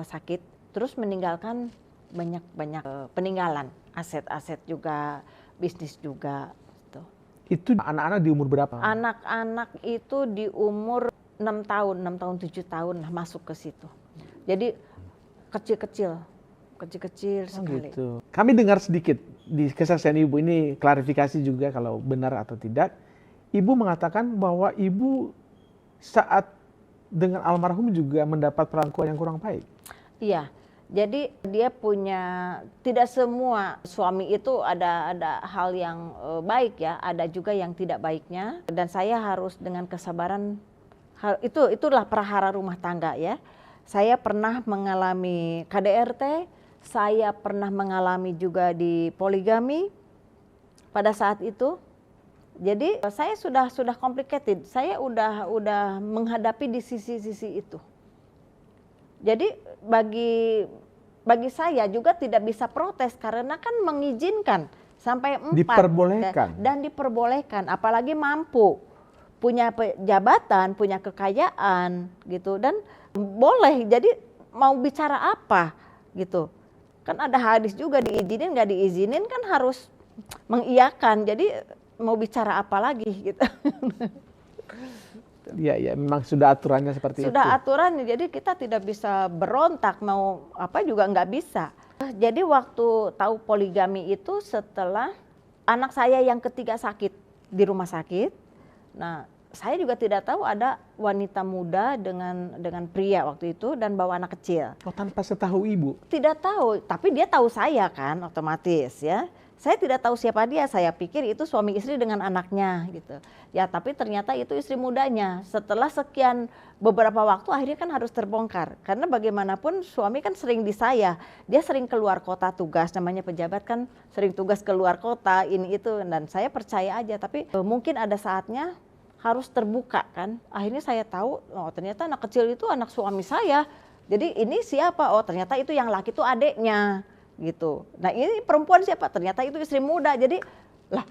sakit, terus meninggalkan banyak peninggalan, aset-aset juga, bisnis juga. Itu anak-anak di umur berapa? Anak-anak itu di umur 6 tahun 7 tahun lah masuk ke situ. Jadi kecil-kecil sekali. Gitu. Kami dengar sedikit di kesaksian Ibu, ini klarifikasi juga kalau benar atau tidak. Ibu mengatakan bahwa Ibu saat dengan almarhum juga mendapat perlakuan yang kurang baik. Iya, jadi dia punya, tidak semua suami itu ada hal yang baik ya, ada juga yang tidak baiknya. Dan saya harus dengan kesabaran, itulah prahara rumah tangga ya. Saya pernah mengalami KDRT, saya pernah mengalami juga di poligami pada saat itu. Jadi saya sudah complicated, saya udah menghadapi di sisi-sisi itu. Jadi bagi saya juga tidak bisa protes karena kan mengizinkan sampai 4 Diperbolehkan. dan diperbolehkan, apalagi mampu, punya jabatan, punya kekayaan gitu, dan boleh. Jadi mau bicara apa gitu. Kan ada hadis juga, diizinin nggak diizinin kan harus mengiyakan. Jadi mau bicara apa lagi gitu. Iya, memang sudah aturannya seperti itu. Sudah aturannya, jadi kita tidak bisa berontak, mau apa juga nggak bisa. Jadi waktu tahu poligami itu setelah anak saya yang ketiga sakit di rumah sakit. Nah, saya juga tidak tahu ada wanita muda dengan pria waktu itu dan bawa anak kecil. Oh, tanpa setahu Ibu? Tidak tahu, tapi dia tahu saya kan otomatis ya. Saya tidak tahu siapa dia, saya pikir itu suami istri dengan anaknya gitu. Ya tapi ternyata itu istri mudanya. Setelah sekian beberapa waktu akhirnya kan harus terbongkar. Karena bagaimanapun suami kan sering di saya. Dia sering keluar kota tugas, namanya pejabat kan sering tugas keluar kota ini itu. Dan saya percaya aja, tapi mungkin ada saatnya harus terbuka kan. Akhirnya saya tahu, oh ternyata anak kecil itu anak suami saya. Jadi ini siapa? Oh ternyata itu yang laki itu adeknya gitu. Nah ini perempuan siapa? Ternyata itu istri muda. Jadi lah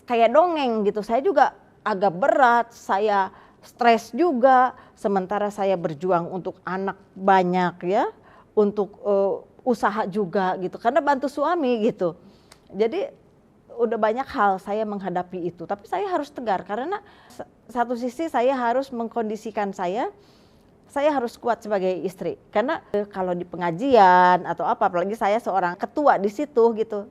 kayak dongeng gitu. Saya juga agak berat, saya stres juga. Sementara saya berjuang untuk anak banyak ya, untuk usaha juga gitu. Karena bantu suami gitu. Jadi udah banyak hal saya menghadapi itu. Tapi saya harus tegar karena satu sisi saya harus mengkondisikan saya harus kuat sebagai istri. Karena kalau di pengajian atau apa, apalagi saya seorang ketua di situ gitu,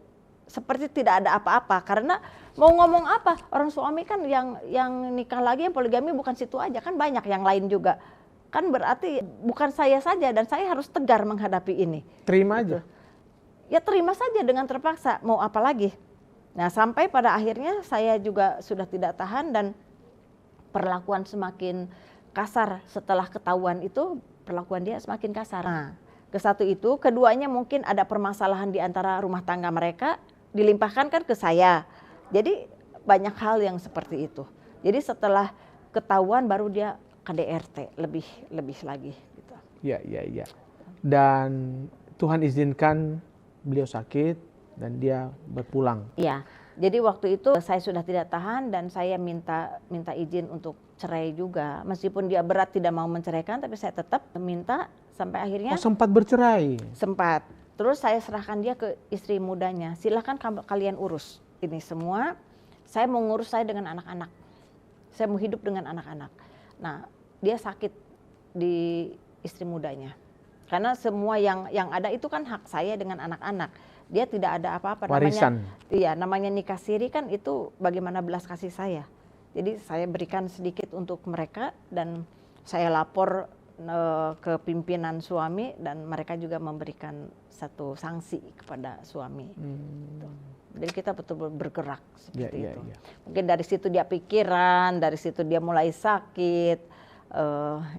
seperti tidak ada apa-apa. Karena mau ngomong apa, orang suami kan yang nikah lagi, yang poligami bukan situ aja, kan banyak yang lain juga. Kan berarti bukan saya saja dan saya harus tegar menghadapi ini. Terima gitu. aja? Ya terima saja dengan terpaksa, mau apa lagi. Nah sampai pada akhirnya saya juga sudah tidak tahan dan perlakuan semakin kasar. Setelah ketahuan itu perlakuan dia semakin kasar. Nah, ke satu itu, keduanya mungkin ada permasalahan di antara rumah tangga mereka, dilimpahkan kan ke saya. Jadi banyak hal yang seperti itu. Jadi setelah ketahuan baru dia KDRT lebih lagi gitu. Iya. Dan Tuhan izinkan beliau sakit dan dia berpulang. Iya. Jadi waktu itu saya sudah tidak tahan dan saya minta izin untuk cerai juga. Meskipun dia berat tidak mau menceraikan, tapi saya tetap minta sampai akhirnya. Oh, sempat bercerai? Sempat. Terus saya serahkan dia ke istri mudanya. Silahkan kalian urus ini semua. Saya mau ngurus saya dengan anak-anak. Saya mau hidup dengan anak-anak. Nah, dia sakit di istri mudanya. Karena semua yang ada itu kan hak saya dengan anak-anak. Dia tidak ada apa-apa. Warisan. Namanya nikah siri kan itu bagaimana belas kasih saya. Jadi saya berikan sedikit untuk mereka dan saya lapor ke pimpinan suami dan mereka juga memberikan satu sanksi kepada suami. Gitu. Jadi kita betul-betul bergerak seperti itu. Mungkin dari situ dia pikiran, dari situ dia mulai sakit,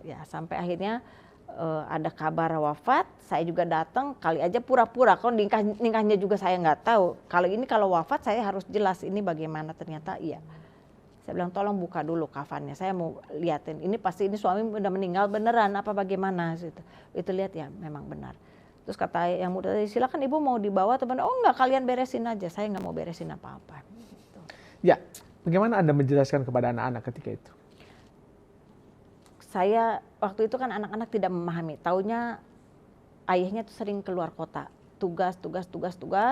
ya sampai akhirnya ada kabar wafat, saya juga datang, kali aja pura-pura, kalau nikahnya juga saya nggak tahu. Kalau wafat saya harus jelas ini bagaimana, ternyata iya. Saya bilang tolong buka dulu kafannya, saya mau liatin, ini pasti ini suami udah meninggal beneran apa bagaimana gitu. Itu lihat ya memang benar. Terus kata yang muda, silakan ibu mau dibawa teman, oh enggak kalian beresin aja, saya nggak mau beresin apa-apa. Gitu. Ya, bagaimana Anda menjelaskan kepada anak-anak ketika itu? Saya waktu itu kan anak-anak tidak memahami, taunya ayahnya tuh sering keluar kota, tugas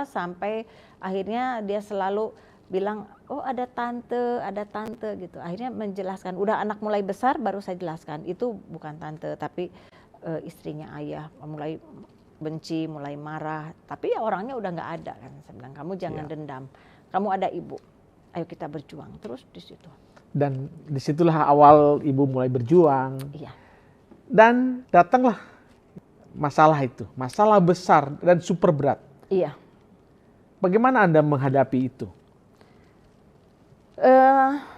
sampai akhirnya dia selalu bilang, oh ada tante gitu. Akhirnya menjelaskan, udah anak mulai besar baru saya jelaskan, itu bukan tante tapi istrinya ayah. Mulai benci, mulai marah, tapi ya orangnya udah nggak ada kan. Saya bilang, kamu jangan dendam, kamu ada ibu, ayo kita berjuang terus di situ. Dan disitulah awal ibu mulai berjuang. Iya. Dan datanglah masalah itu, masalah besar dan super berat. Iya. Bagaimana Anda menghadapi itu?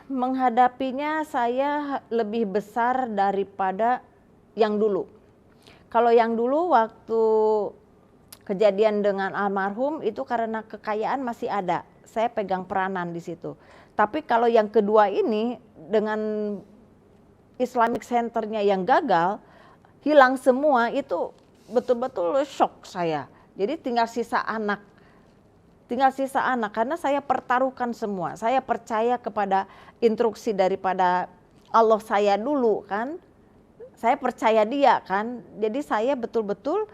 Menghadapinya saya lebih besar daripada yang dulu. Kalau yang dulu waktu kejadian dengan almarhum itu karena kekayaan masih ada, saya pegang peranan di situ. Tapi kalau yang kedua ini dengan Islamic Centernya yang gagal, hilang semua, itu betul-betul shock saya. Jadi tinggal sisa anak karena saya pertaruhkan semua. Saya percaya kepada instruksi daripada Allah saya dulu kan. Saya percaya dia kan. Jadi saya betul-betul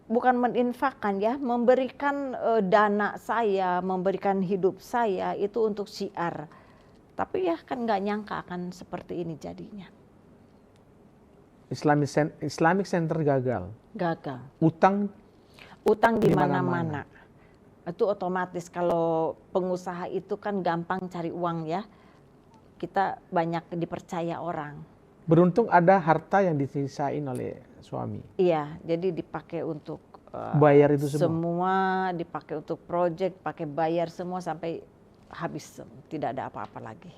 bukan meninfakkan ya, memberikan dana saya, memberikan hidup saya itu untuk syiar. Tapi ya kan nggak nyangka akan seperti ini jadinya. Islamic Center gagal. Gagal. Utang Di mana-mana. Itu otomatis kalau pengusaha itu kan gampang cari uang ya. Kita banyak dipercaya orang. Beruntung ada harta yang disisain oleh suami. Iya, jadi dipakai untuk Bayar itu semua. Semua dipakai untuk proyek, pakai bayar semua sampai habis, tidak ada apa-apa lagi.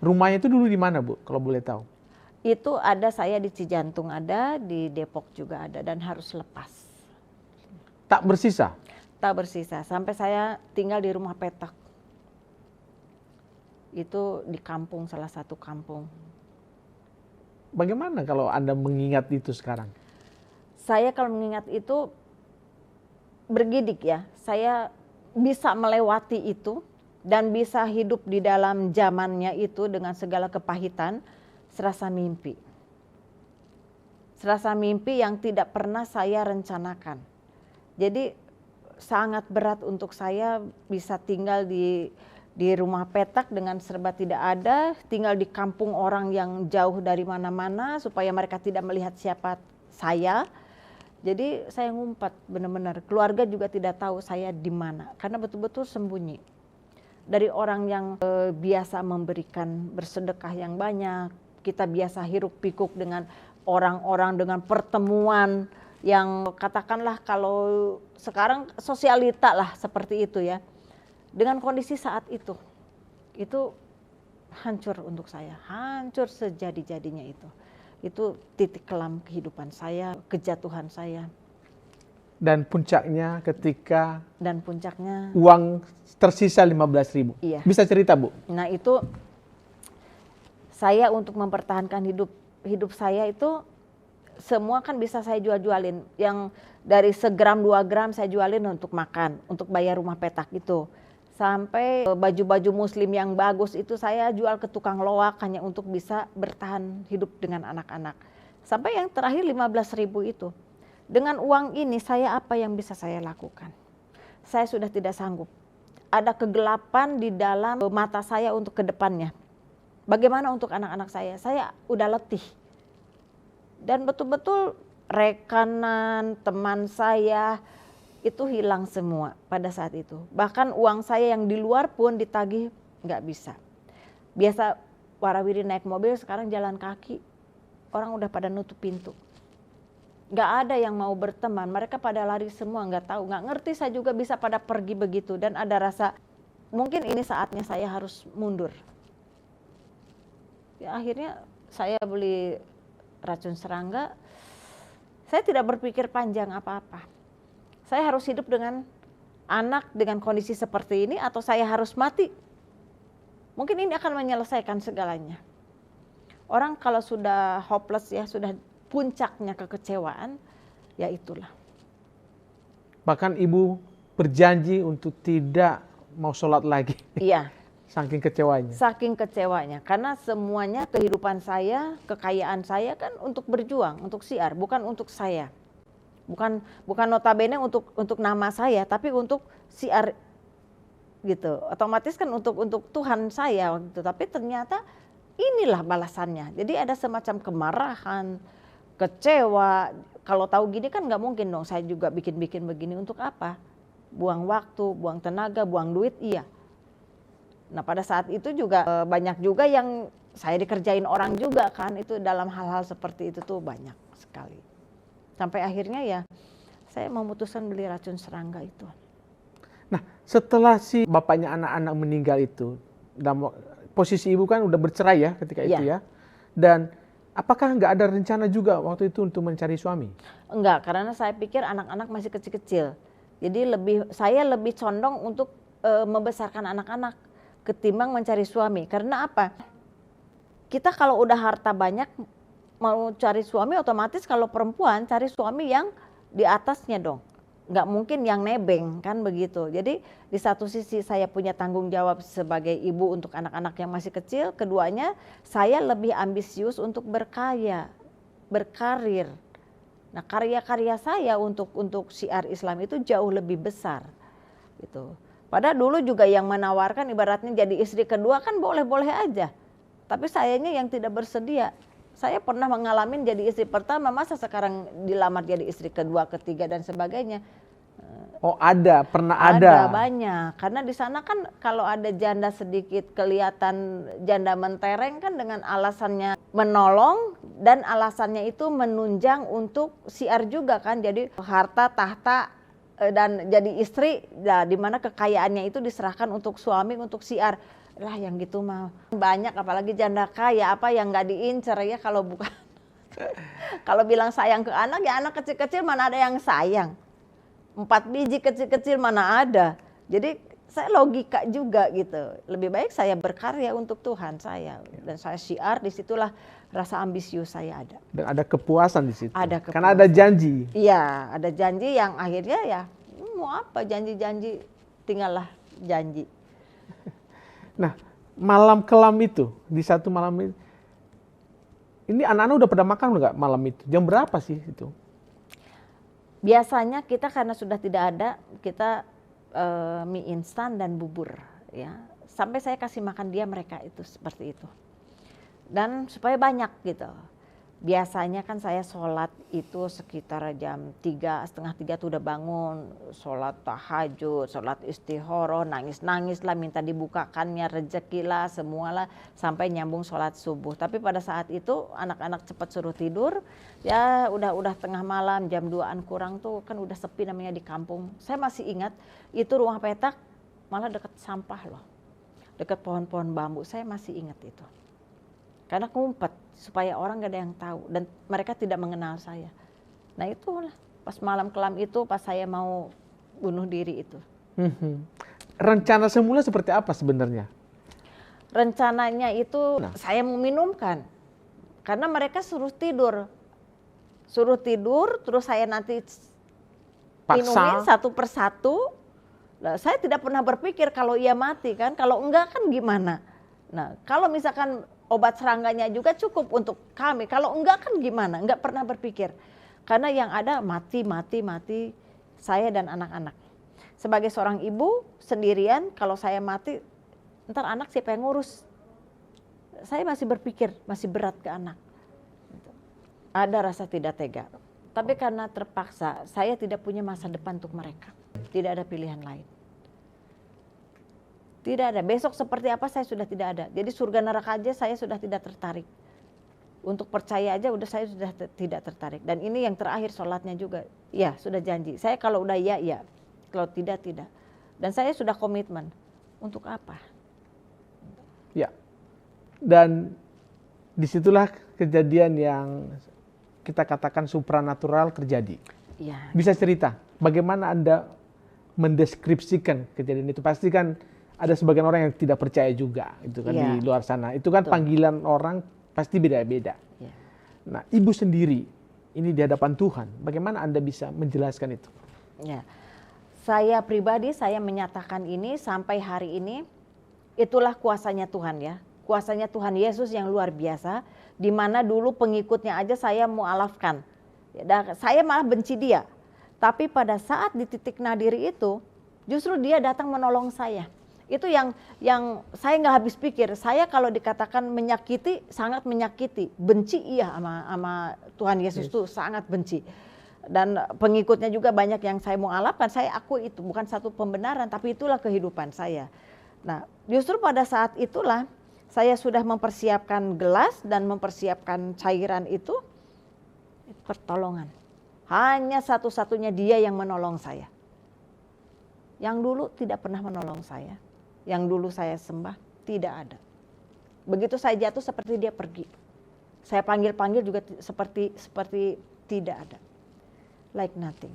Rumahnya itu dulu di mana, Bu, kalau boleh tahu? Itu ada, saya di Cijantung ada, di Depok juga ada, dan harus lepas. Tak bersisa? Tak bersisa, sampai saya tinggal di rumah petak. Itu di kampung, salah satu kampung. Bagaimana kalau Anda mengingat itu sekarang? Saya kalau mengingat itu bergidik ya, saya bisa melewati itu dan bisa hidup di dalam zamannya itu dengan segala kepahitan, serasa mimpi. Serasa mimpi yang tidak pernah saya rencanakan. Jadi sangat berat untuk saya bisa tinggal di rumah petak dengan serba tidak ada, tinggal di kampung orang yang jauh dari mana-mana supaya mereka tidak melihat siapa saya. Jadi saya ngumpat benar-benar, keluarga juga tidak tahu saya di mana karena betul-betul sembunyi. Dari orang yang biasa memberikan bersedekah yang banyak, kita biasa hiruk pikuk dengan orang-orang dengan pertemuan yang katakanlah kalau sekarang sosialita lah seperti itu ya. Dengan kondisi saat itu hancur untuk saya, hancur sejadi-jadinya itu. Itu titik kelam kehidupan saya, kejatuhan saya. Dan puncaknya ketika uang tersisa 15.000. Iya. Bisa cerita, Bu? Nah itu saya untuk mempertahankan hidup saya itu semua kan bisa saya jual-jualin. Yang dari segram 2 gram saya jualin untuk makan, untuk bayar rumah petak itu. Sampai baju-baju muslim yang bagus itu saya jual ke tukang loak hanya untuk bisa bertahan hidup dengan anak-anak. Sampai yang terakhir 15.000 itu. Dengan uang ini saya apa yang bisa saya lakukan? Saya sudah tidak sanggup. Ada kegelapan di dalam mata saya untuk ke depannya. Bagaimana untuk anak-anak saya? Saya udah letih. Dan betul-betul rekanan, teman saya itu hilang semua pada saat itu. Bahkan uang saya yang di luar pun ditagih nggak bisa. Biasa warawiri naik mobil, sekarang jalan kaki. Orang udah pada nutup pintu. Nggak ada yang mau berteman, mereka pada lari semua, nggak tahu, nggak ngerti saya juga bisa pada pergi begitu. Dan ada rasa, mungkin ini saatnya saya harus mundur. Ya, akhirnya saya beli racun serangga, saya tidak berpikir panjang apa-apa. Saya harus hidup dengan anak dengan kondisi seperti ini atau saya harus mati. Mungkin ini akan menyelesaikan segalanya. Orang kalau sudah hopeless ya, sudah puncaknya kekecewaan, ya itulah. Bahkan Ibu berjanji untuk tidak mau sholat lagi. Iya. Saking kecewanya. Saking kecewanya, karena semuanya kehidupan saya, kekayaan saya kan untuk berjuang, untuk syiar, bukan untuk saya. Bukan notabene untuk nama saya, tapi untuk syiar gitu. Otomatis kan untuk Tuhan saya waktu itu. Tapi ternyata inilah balasannya. Jadi ada semacam kemarahan, kecewa. Kalau tahu gini kan nggak mungkin dong saya juga bikin-bikin begini untuk apa? Buang waktu, buang tenaga, buang duit, iya. Nah pada saat itu juga banyak juga yang saya dikerjain orang juga kan, itu dalam hal-hal seperti itu tuh banyak sekali. Sampai akhirnya ya saya memutuskan beli racun serangga itu. Nah, setelah si bapaknya anak-anak meninggal itu, posisi ibu kan udah bercerai ya ketika itu ya. Dan apakah nggak ada rencana juga waktu itu untuk mencari suami? Enggak, karena saya pikir anak-anak masih kecil-kecil. Jadi saya lebih condong untuk membesarkan anak-anak ketimbang mencari suami. Karena apa? Kita kalau udah harta banyak mau cari suami, otomatis kalau perempuan cari suami yang di atasnya dong. Nggak mungkin yang nebeng kan begitu. Jadi di satu sisi saya punya tanggung jawab sebagai ibu untuk anak-anak yang masih kecil. Keduanya saya lebih ambisius untuk berkaya, berkarir. Nah karya-karya saya untuk syiar Islam itu jauh lebih besar gitu. Padahal dulu juga yang menawarkan ibaratnya jadi istri kedua kan boleh-boleh aja. Tapi sayanya yang tidak bersedia. Saya pernah mengalami jadi istri pertama, masa sekarang dilamar jadi istri kedua, ketiga dan sebagainya. Oh pernah ada. Ada banyak, karena di sana kan kalau ada janda sedikit kelihatan janda mentereng kan dengan alasannya menolong dan alasannya itu menunjang untuk syiar juga kan. Jadi harta, tahta dan jadi istri, nah, di mana kekayaannya itu diserahkan untuk suami, untuk syiar. Lah yang gitu mah banyak, apalagi janda kaya apa yang nggak diincer ya kalau bukan. Kalau bilang sayang ke anak ya anak kecil-kecil mana ada yang sayang. 4 biji kecil-kecil mana ada. Jadi saya logika juga gitu. Lebih baik saya berkarya untuk Tuhan saya dan saya syiar, disitulah rasa ambisius saya ada. Dan ada kepuasan di situ. Ada kepuasan. Karena ada janji. Iya, ada janji yang akhirnya ya mau apa janji-janji, tinggallah janji. Nah, malam kelam itu, di satu malam itu, ini anak-anak udah pada makan nggak malam itu? Jam berapa sih itu? Biasanya kita karena sudah tidak ada, kita mie instan dan bubur ya. Sampai saya kasih makan dia mereka itu seperti itu. Dan supaya banyak gitu. Biasanya kan saya sholat itu sekitar jam 3, setengah 3 tuh udah bangun. Sholat tahajud, sholat istihoroh, nangis-nangis lah, minta dibukakannya rezeki lah, semualah. Sampai nyambung sholat subuh. Tapi pada saat itu anak-anak cepat suruh tidur. Ya udah tengah malam, jam 2-an kurang tuh kan udah sepi namanya di kampung. Saya masih ingat itu rumah petak malah dekat sampah loh. Dekat pohon-pohon bambu, saya masih ingat itu. Karena ngumpet supaya orang gak ada yang tahu dan mereka tidak mengenal saya. Nah itulah pas malam kelam itu, pas saya mau bunuh diri itu. Rencana semula seperti apa sebenarnya? Rencananya itu saya meminumkan karena mereka suruh tidur terus saya nanti minumin satu persatu. Nah, saya tidak pernah berpikir kalau ia mati kan, kalau enggak kan gimana. Nah kalau misalkan obat serangganya juga cukup untuk kami. Kalau enggak kan gimana? Enggak pernah berpikir. Karena yang ada mati saya dan anak-anak. Sebagai seorang ibu sendirian, kalau saya mati, ntar anak siapa yang ngurus? Saya masih berpikir, masih berat ke anak. Ada rasa tidak tega. Tapi karena terpaksa, saya tidak punya masa depan untuk mereka. Tidak ada pilihan lain. Tidak ada. Besok seperti apa saya sudah tidak ada. Jadi surga neraka aja saya sudah tidak tertarik. Untuk percaya aja saya sudah tidak tertarik. Dan ini yang terakhir sholatnya juga. Ya sudah janji. Saya kalau udah ya. Kalau tidak. Dan saya sudah komitmen. Untuk apa? Ya. Dan disitulah kejadian yang kita katakan supranatural terjadi. Ya. Bisa cerita bagaimana Anda mendeskripsikan kejadian itu? Pasti kan ada sebagian orang yang tidak percaya juga itu kan di luar sana. Itu kan panggilan orang pasti beda-beda. Ya. Nah, Ibu sendiri ini di hadapan Tuhan, bagaimana Anda bisa menjelaskan itu? Ya. Saya pribadi saya menyatakan ini sampai hari ini itulah kuasanya Tuhan ya. Kuasanya Tuhan Yesus yang luar biasa, di mana dulu pengikutnya aja saya mualafkan. Saya malah benci dia. Tapi pada saat di titik nadiri itu, justru dia datang menolong saya. Itu yang saya nggak habis pikir. Saya kalau dikatakan menyakiti, sangat menyakiti. Benci iya sama Tuhan Yesus itu sangat benci. Dan pengikutnya juga banyak yang saya mau alapkan. Saya akui itu bukan satu pembenaran, tapi itulah kehidupan saya. Nah, justru pada saat itulah saya sudah mempersiapkan gelas dan mempersiapkan cairan itu, pertolongan. Hanya satu-satunya Dia yang menolong saya. Yang dulu tidak pernah menolong saya. Yang dulu saya sembah, tidak ada. Begitu saya jatuh seperti Dia pergi. Saya panggil-panggil juga seperti tidak ada. Like nothing.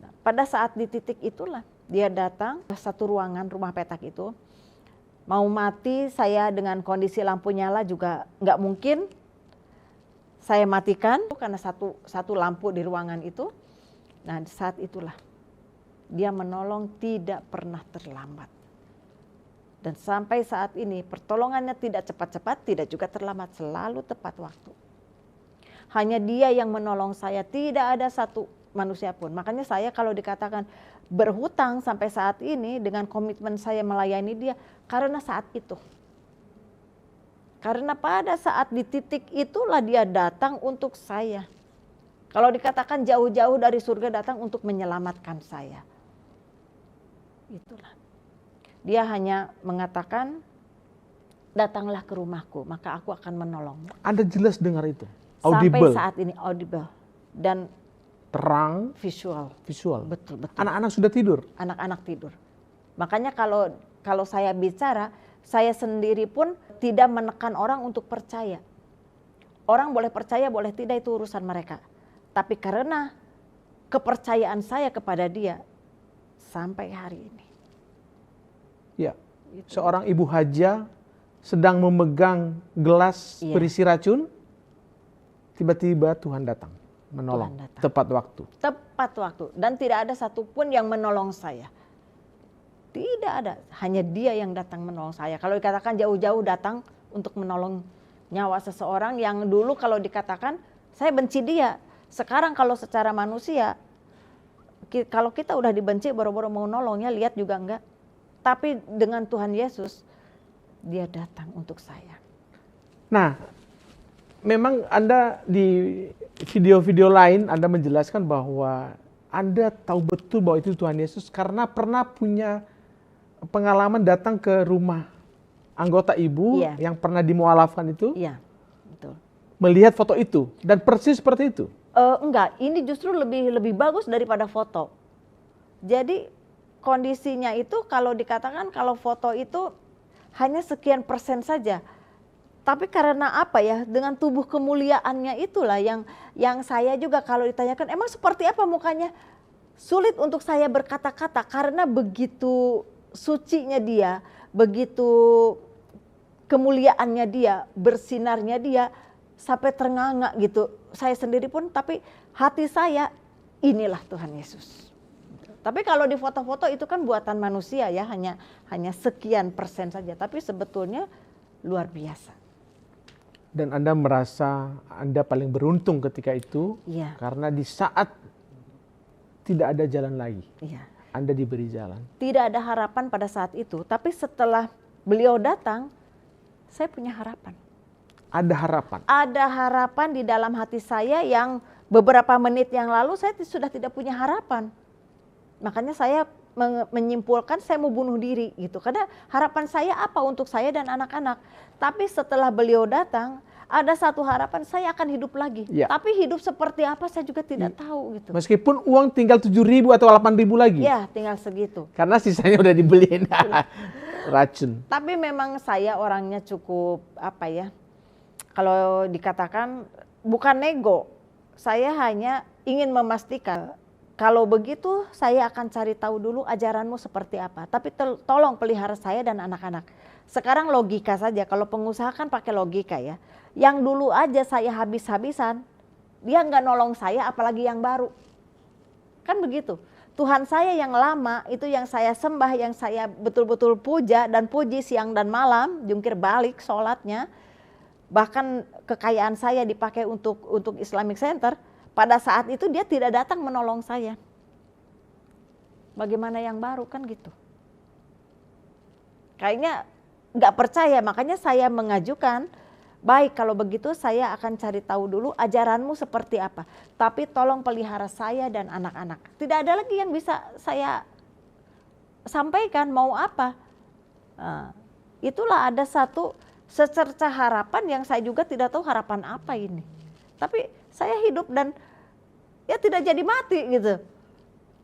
Nah, pada saat di titik itulah Dia datang ke satu ruangan rumah petak itu. Mau mati saya dengan kondisi lampu nyala juga nggak mungkin. Saya matikan karena satu lampu di ruangan itu. Nah, saat itulah Dia menolong tidak pernah terlambat. Dan sampai saat ini pertolongannya tidak cepat-cepat, tidak juga terlambat, selalu tepat waktu. Hanya Dia yang menolong saya, tidak ada satu manusia pun. Makanya saya kalau dikatakan berhutang sampai saat ini dengan komitmen saya melayani Dia, karena saat itu. Karena pada saat di titik itulah Dia datang untuk saya. Kalau dikatakan jauh-jauh dari surga datang untuk menyelamatkan saya. Itulah. Dia hanya mengatakan, datanglah ke rumahku, maka aku akan menolongmu. Anda jelas dengar itu? Audible? Sampai saat ini audible. Dan terang, visual. Betul. Anak-anak sudah tidur? Anak-anak tidur. Makanya kalau saya bicara, saya sendiri pun tidak menekan orang untuk percaya. Orang boleh percaya, boleh tidak, itu urusan mereka. Tapi karena kepercayaan saya kepada Dia, sampai hari ini. Ya, seorang ibu haja sedang memegang gelas berisi racun, tiba-tiba Tuhan datang menolong. Tepat waktu. Tepat waktu. Dan tidak ada satupun yang menolong saya. Tidak ada. Hanya Dia yang datang menolong saya. Kalau dikatakan jauh-jauh datang untuk menolong nyawa seseorang yang dulu kalau dikatakan saya benci Dia. Sekarang kalau secara manusia, kalau kita udah dibenci boro-boro mau nolongnya, lihat juga enggak. Tapi dengan Tuhan Yesus, Dia datang untuk saya. Nah, memang Anda di video-video lain Anda menjelaskan bahwa Anda tahu betul bahwa itu Tuhan Yesus karena pernah punya pengalaman datang ke rumah anggota ibu yang pernah dimualafkan itu. Iya, betul. Melihat foto itu dan persis seperti itu. Enggak, ini justru lebih bagus daripada foto. Jadi kondisinya itu kalau dikatakan kalau foto itu hanya sekian persen saja. Tapi karena apa ya, dengan tubuh kemuliaannya itulah yang saya juga kalau ditanyakan emang seperti apa mukanya, sulit untuk saya berkata-kata karena begitu sucinya Dia, begitu kemuliaannya Dia, bersinarnya Dia sampai ternganga gitu. Saya sendiri pun, tapi hati saya, inilah Tuhan Yesus. Tapi kalau di foto-foto itu kan buatan manusia ya, hanya sekian persen saja. Tapi sebetulnya luar biasa. Dan Anda merasa Anda paling beruntung ketika itu, karena di saat tidak ada jalan lagi, Anda diberi jalan. Tidak ada harapan pada saat itu, tapi setelah beliau datang, saya punya harapan. Ada harapan? Ada harapan di dalam hati saya yang beberapa menit yang lalu saya sudah tidak punya harapan. Makanya saya menyimpulkan saya mau bunuh diri gitu. Karena harapan saya apa untuk saya dan anak-anak. Tapi setelah beliau datang, ada satu harapan saya akan hidup lagi. Tapi hidup seperti apa saya juga tidak tahu gitu. Meskipun uang tinggal 7.000 atau 8.000 lagi? Ya, tinggal segitu. Karena sisanya udah dibeliin racun. Tapi memang saya orangnya cukup apa ya, kalau dikatakan bukan nego, saya hanya ingin memastikan kalau begitu saya akan cari tahu dulu ajaranmu seperti apa. Tapi tolong pelihara saya dan anak-anak. Sekarang logika saja, kalau pengusaha kan pakai logika ya. Yang dulu aja saya habis-habisan, dia nggak nolong saya apalagi yang baru. Kan begitu. Tuhan saya yang lama itu yang saya sembah, yang saya betul-betul puja dan puji siang dan malam, jungkir balik sholatnya. Bahkan kekayaan saya dipakai untuk Islamic Center, pada saat itu dia tidak datang menolong saya. Bagaimana yang baru kan gitu. kayaknya nggak percaya, makanya saya mengajukan, baik kalau begitu saya akan cari tahu dulu ajaranmu seperti apa. Tapi tolong pelihara saya dan anak-anak. Tidak ada lagi yang bisa saya sampaikan mau apa. Nah, itulah ada satu secerca harapan yang saya juga tidak tahu harapan apa ini. Tapi saya hidup dan ya tidak jadi mati gitu.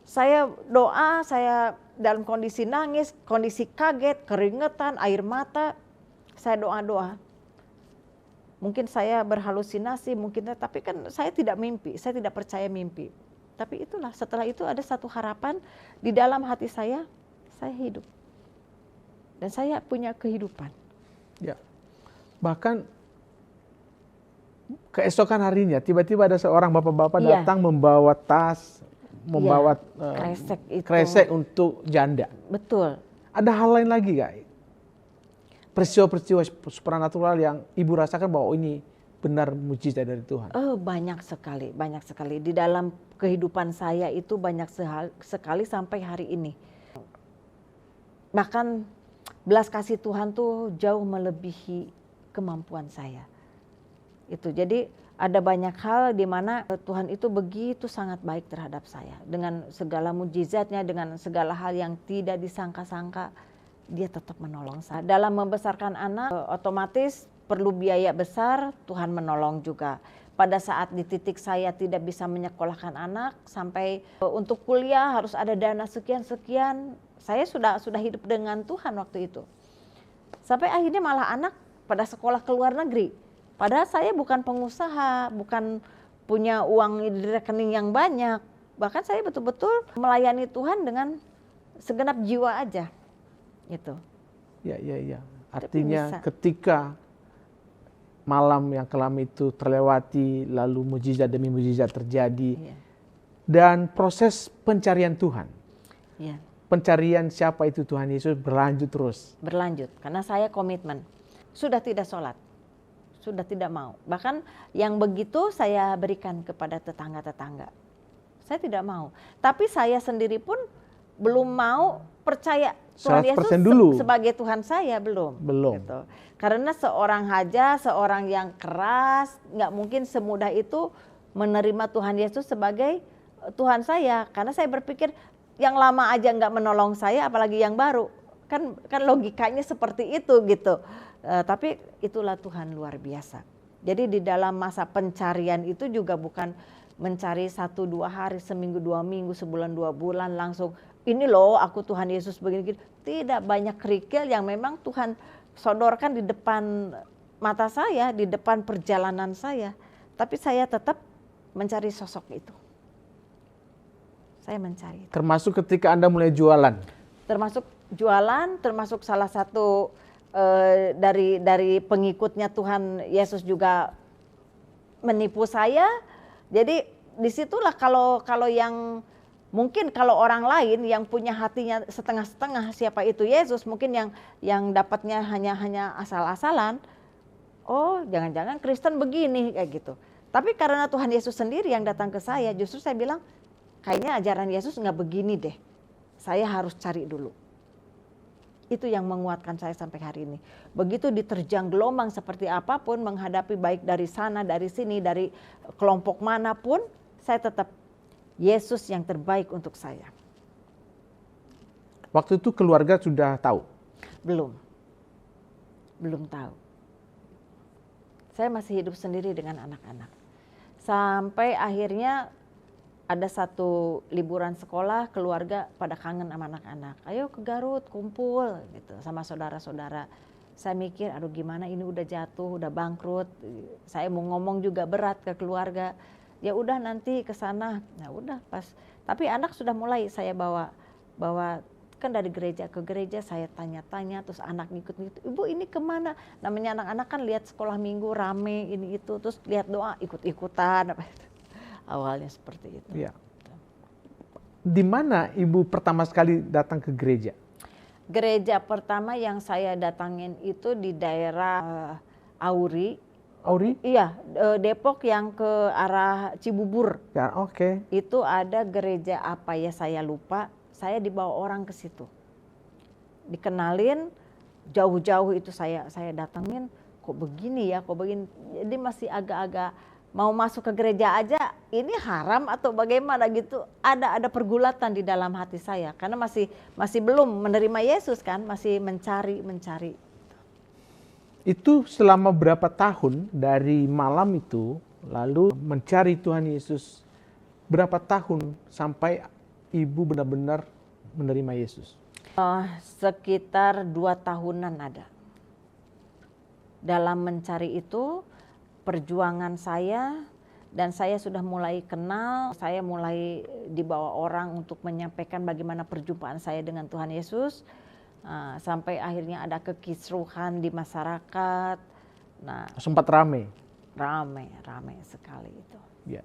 Saya doa, saya dalam kondisi nangis, kondisi kaget, keringetan, air mata, saya doa-doa. Mungkin saya berhalusinasi, mungkin, tapi kan saya tidak mimpi, saya tidak percaya mimpi. Tapi itulah, setelah itu ada satu harapan di dalam hati saya hidup. Dan saya punya kehidupan. Ya. Bahkan keesokan harinya tiba-tiba ada seorang bapak-bapak datang membawa tas, membawa kresek untuk janda. Betul. Ada hal lain lagi gak? Peristiwa-peristiwa supranatural yang ibu rasakan bahwa ini benar mujizat dari Tuhan. Oh, banyak sekali, banyak sekali. Di dalam kehidupan saya itu banyak sekali sampai hari ini. Bahkan belas kasih Tuhan tuh jauh melebihi kemampuan saya. Itu jadi ada banyak hal di mana Tuhan itu begitu sangat baik terhadap saya. Dengan segala mujizatnya, dengan segala hal yang tidak disangka-sangka, dia tetap menolong saya. Dalam membesarkan anak, otomatis perlu biaya besar, Tuhan menolong juga. Pada saat di titik saya tidak bisa menyekolahkan anak, sampai untuk kuliah harus ada dana sekian-sekian, saya sudah hidup dengan Tuhan waktu itu. Sampai akhirnya malah anak pada sekolah ke luar negeri. Padahal saya bukan pengusaha, bukan punya uang di rekening yang banyak. Bahkan saya betul-betul melayani Tuhan dengan segenap jiwa aja. Gitu. Ya. Artinya ketika malam yang kelam itu terlewati, lalu mujizat demi mujizat terjadi. Dan proses pencarian Tuhan. Ya. Pencarian siapa itu Tuhan Yesus berlanjut terus. Berlanjut, karena saya komitmen. Sudah tidak sholat, sudah tidak mau. Bahkan yang begitu saya berikan kepada tetangga-tetangga. Saya tidak mau. Tapi saya sendiri pun belum mau percaya Tuhan Yesus dulu. Sebagai Tuhan saya, belum. Gitu. Karena seorang haja, seorang yang keras, nggak mungkin semudah itu menerima Tuhan Yesus sebagai Tuhan saya. Karena saya berpikir yang lama aja nggak menolong saya, apalagi yang baru. Kan logikanya seperti itu gitu. Tapi itulah Tuhan luar biasa. Jadi di dalam masa pencarian itu juga bukan mencari 1-2 hari, seminggu 2 minggu, sebulan 2 bulan langsung ini loh aku Tuhan Yesus begini-gini. Tidak, banyak kerikil yang memang Tuhan sodorkan di depan mata saya, di depan perjalanan saya. Tapi saya tetap mencari sosok itu. Saya mencari. Termasuk ketika Anda mulai jualan. Termasuk jualan, termasuk salah satu dari pengikutnya Tuhan Yesus juga menipu saya. Jadi disitulah kalau yang mungkin kalau orang lain yang punya hatinya setengah-setengah siapa itu Yesus, mungkin yang dapatnya hanya asal-asalan. Oh, jangan-jangan Kristen begini kayak gitu. Tapi karena Tuhan Yesus sendiri yang datang ke saya, justru saya bilang kayaknya ajaran Yesus nggak begini deh. Saya harus cari dulu. Itu yang menguatkan saya sampai hari ini. Begitu diterjang gelombang seperti apapun, menghadapi baik dari sana, dari sini, dari kelompok manapun, saya tetap Yesus yang terbaik untuk saya. Waktu itu keluarga sudah tahu? Belum tahu. Saya masih hidup sendiri dengan anak-anak. Sampai akhirnya ada satu liburan sekolah, keluarga pada kangen sama anak-anak. Ayo ke Garut, kumpul gitu sama saudara-saudara. Saya mikir, aduh gimana ini udah jatuh, udah bangkrut. Saya mau ngomong juga berat ke keluarga. Ya udah nanti ke sana. Nah udah pas. Tapi anak sudah mulai saya bawa kan dari gereja ke gereja, saya tanya-tanya, terus anak ngikut-ngikut. Ibu ini kemana? Namanya anak-anak kan lihat sekolah minggu rame ini itu, terus lihat doa ikut-ikutan apa itu. Awalnya seperti itu. Ya. Di mana ibu pertama sekali datang ke gereja? Gereja pertama yang saya datangin itu di daerah Auri. Auri? Iya, Depok yang ke arah Cibubur. Ya, oke. Itu ada gereja apa ya saya lupa. Saya dibawa orang ke situ. Dikenalin, jauh-jauh itu saya datangin, kok begini ya, kok begini. Jadi masih agak-agak mau masuk ke gereja aja ini haram atau bagaimana gitu. Ada pergulatan di dalam hati saya karena masih belum menerima Yesus kan, masih mencari. Itu selama berapa tahun dari malam itu lalu mencari Tuhan Yesus? Berapa tahun sampai ibu benar-benar menerima Yesus? Sekitar 2 tahunan ada. Dalam mencari itu perjuangan saya, dan saya sudah mulai kenal, saya mulai dibawa orang untuk menyampaikan bagaimana perjumpaan saya dengan Tuhan Yesus. Sampai akhirnya ada kekisruhan di masyarakat. Nah, Sempat ramai. Ramai sekali itu. Ya.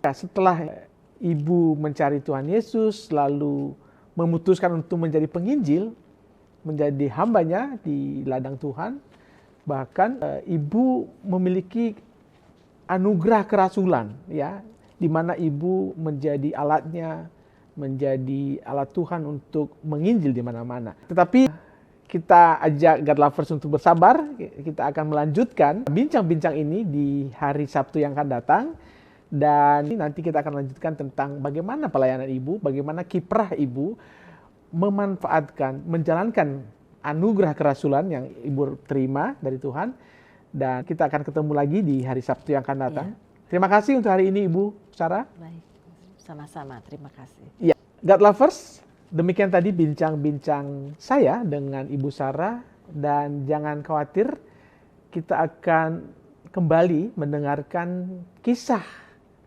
Setelah ibu mencari Tuhan Yesus, lalu memutuskan untuk menjadi penginjil, menjadi hambanya di ladang Tuhan, bahkan ibu memiliki anugerah kerasulan, ya, di mana ibu menjadi alatnya, menjadi alat Tuhan untuk menginjil di mana-mana. Tetapi kita ajak God Lovers untuk bersabar, kita akan melanjutkan bincang-bincang ini di hari Sabtu yang akan datang. Dan nanti kita akan lanjutkan tentang bagaimana pelayanan ibu, bagaimana kiprah ibu memanfaatkan, menjalankan anugerah kerasulan yang ibu terima dari Tuhan. Dan kita akan ketemu lagi di hari Sabtu yang akan datang. Terima kasih untuk hari ini Ibu Sarah. Baik, sama-sama, terima kasih. Ya, God Lovers, demikian tadi bincang-bincang saya dengan Ibu Sarah. Dan jangan khawatir, kita akan kembali mendengarkan kisah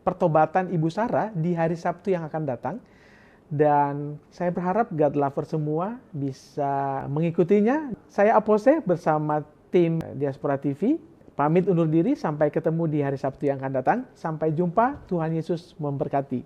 pertobatan Ibu Sarah di hari Sabtu yang akan datang. Dan saya berharap God Lovers semua bisa mengikutinya. Saya Apose bersama tim Diaspora TV pamit undur diri, sampai ketemu di hari Sabtu yang akan datang. Sampai jumpa, Tuhan Yesus memberkati.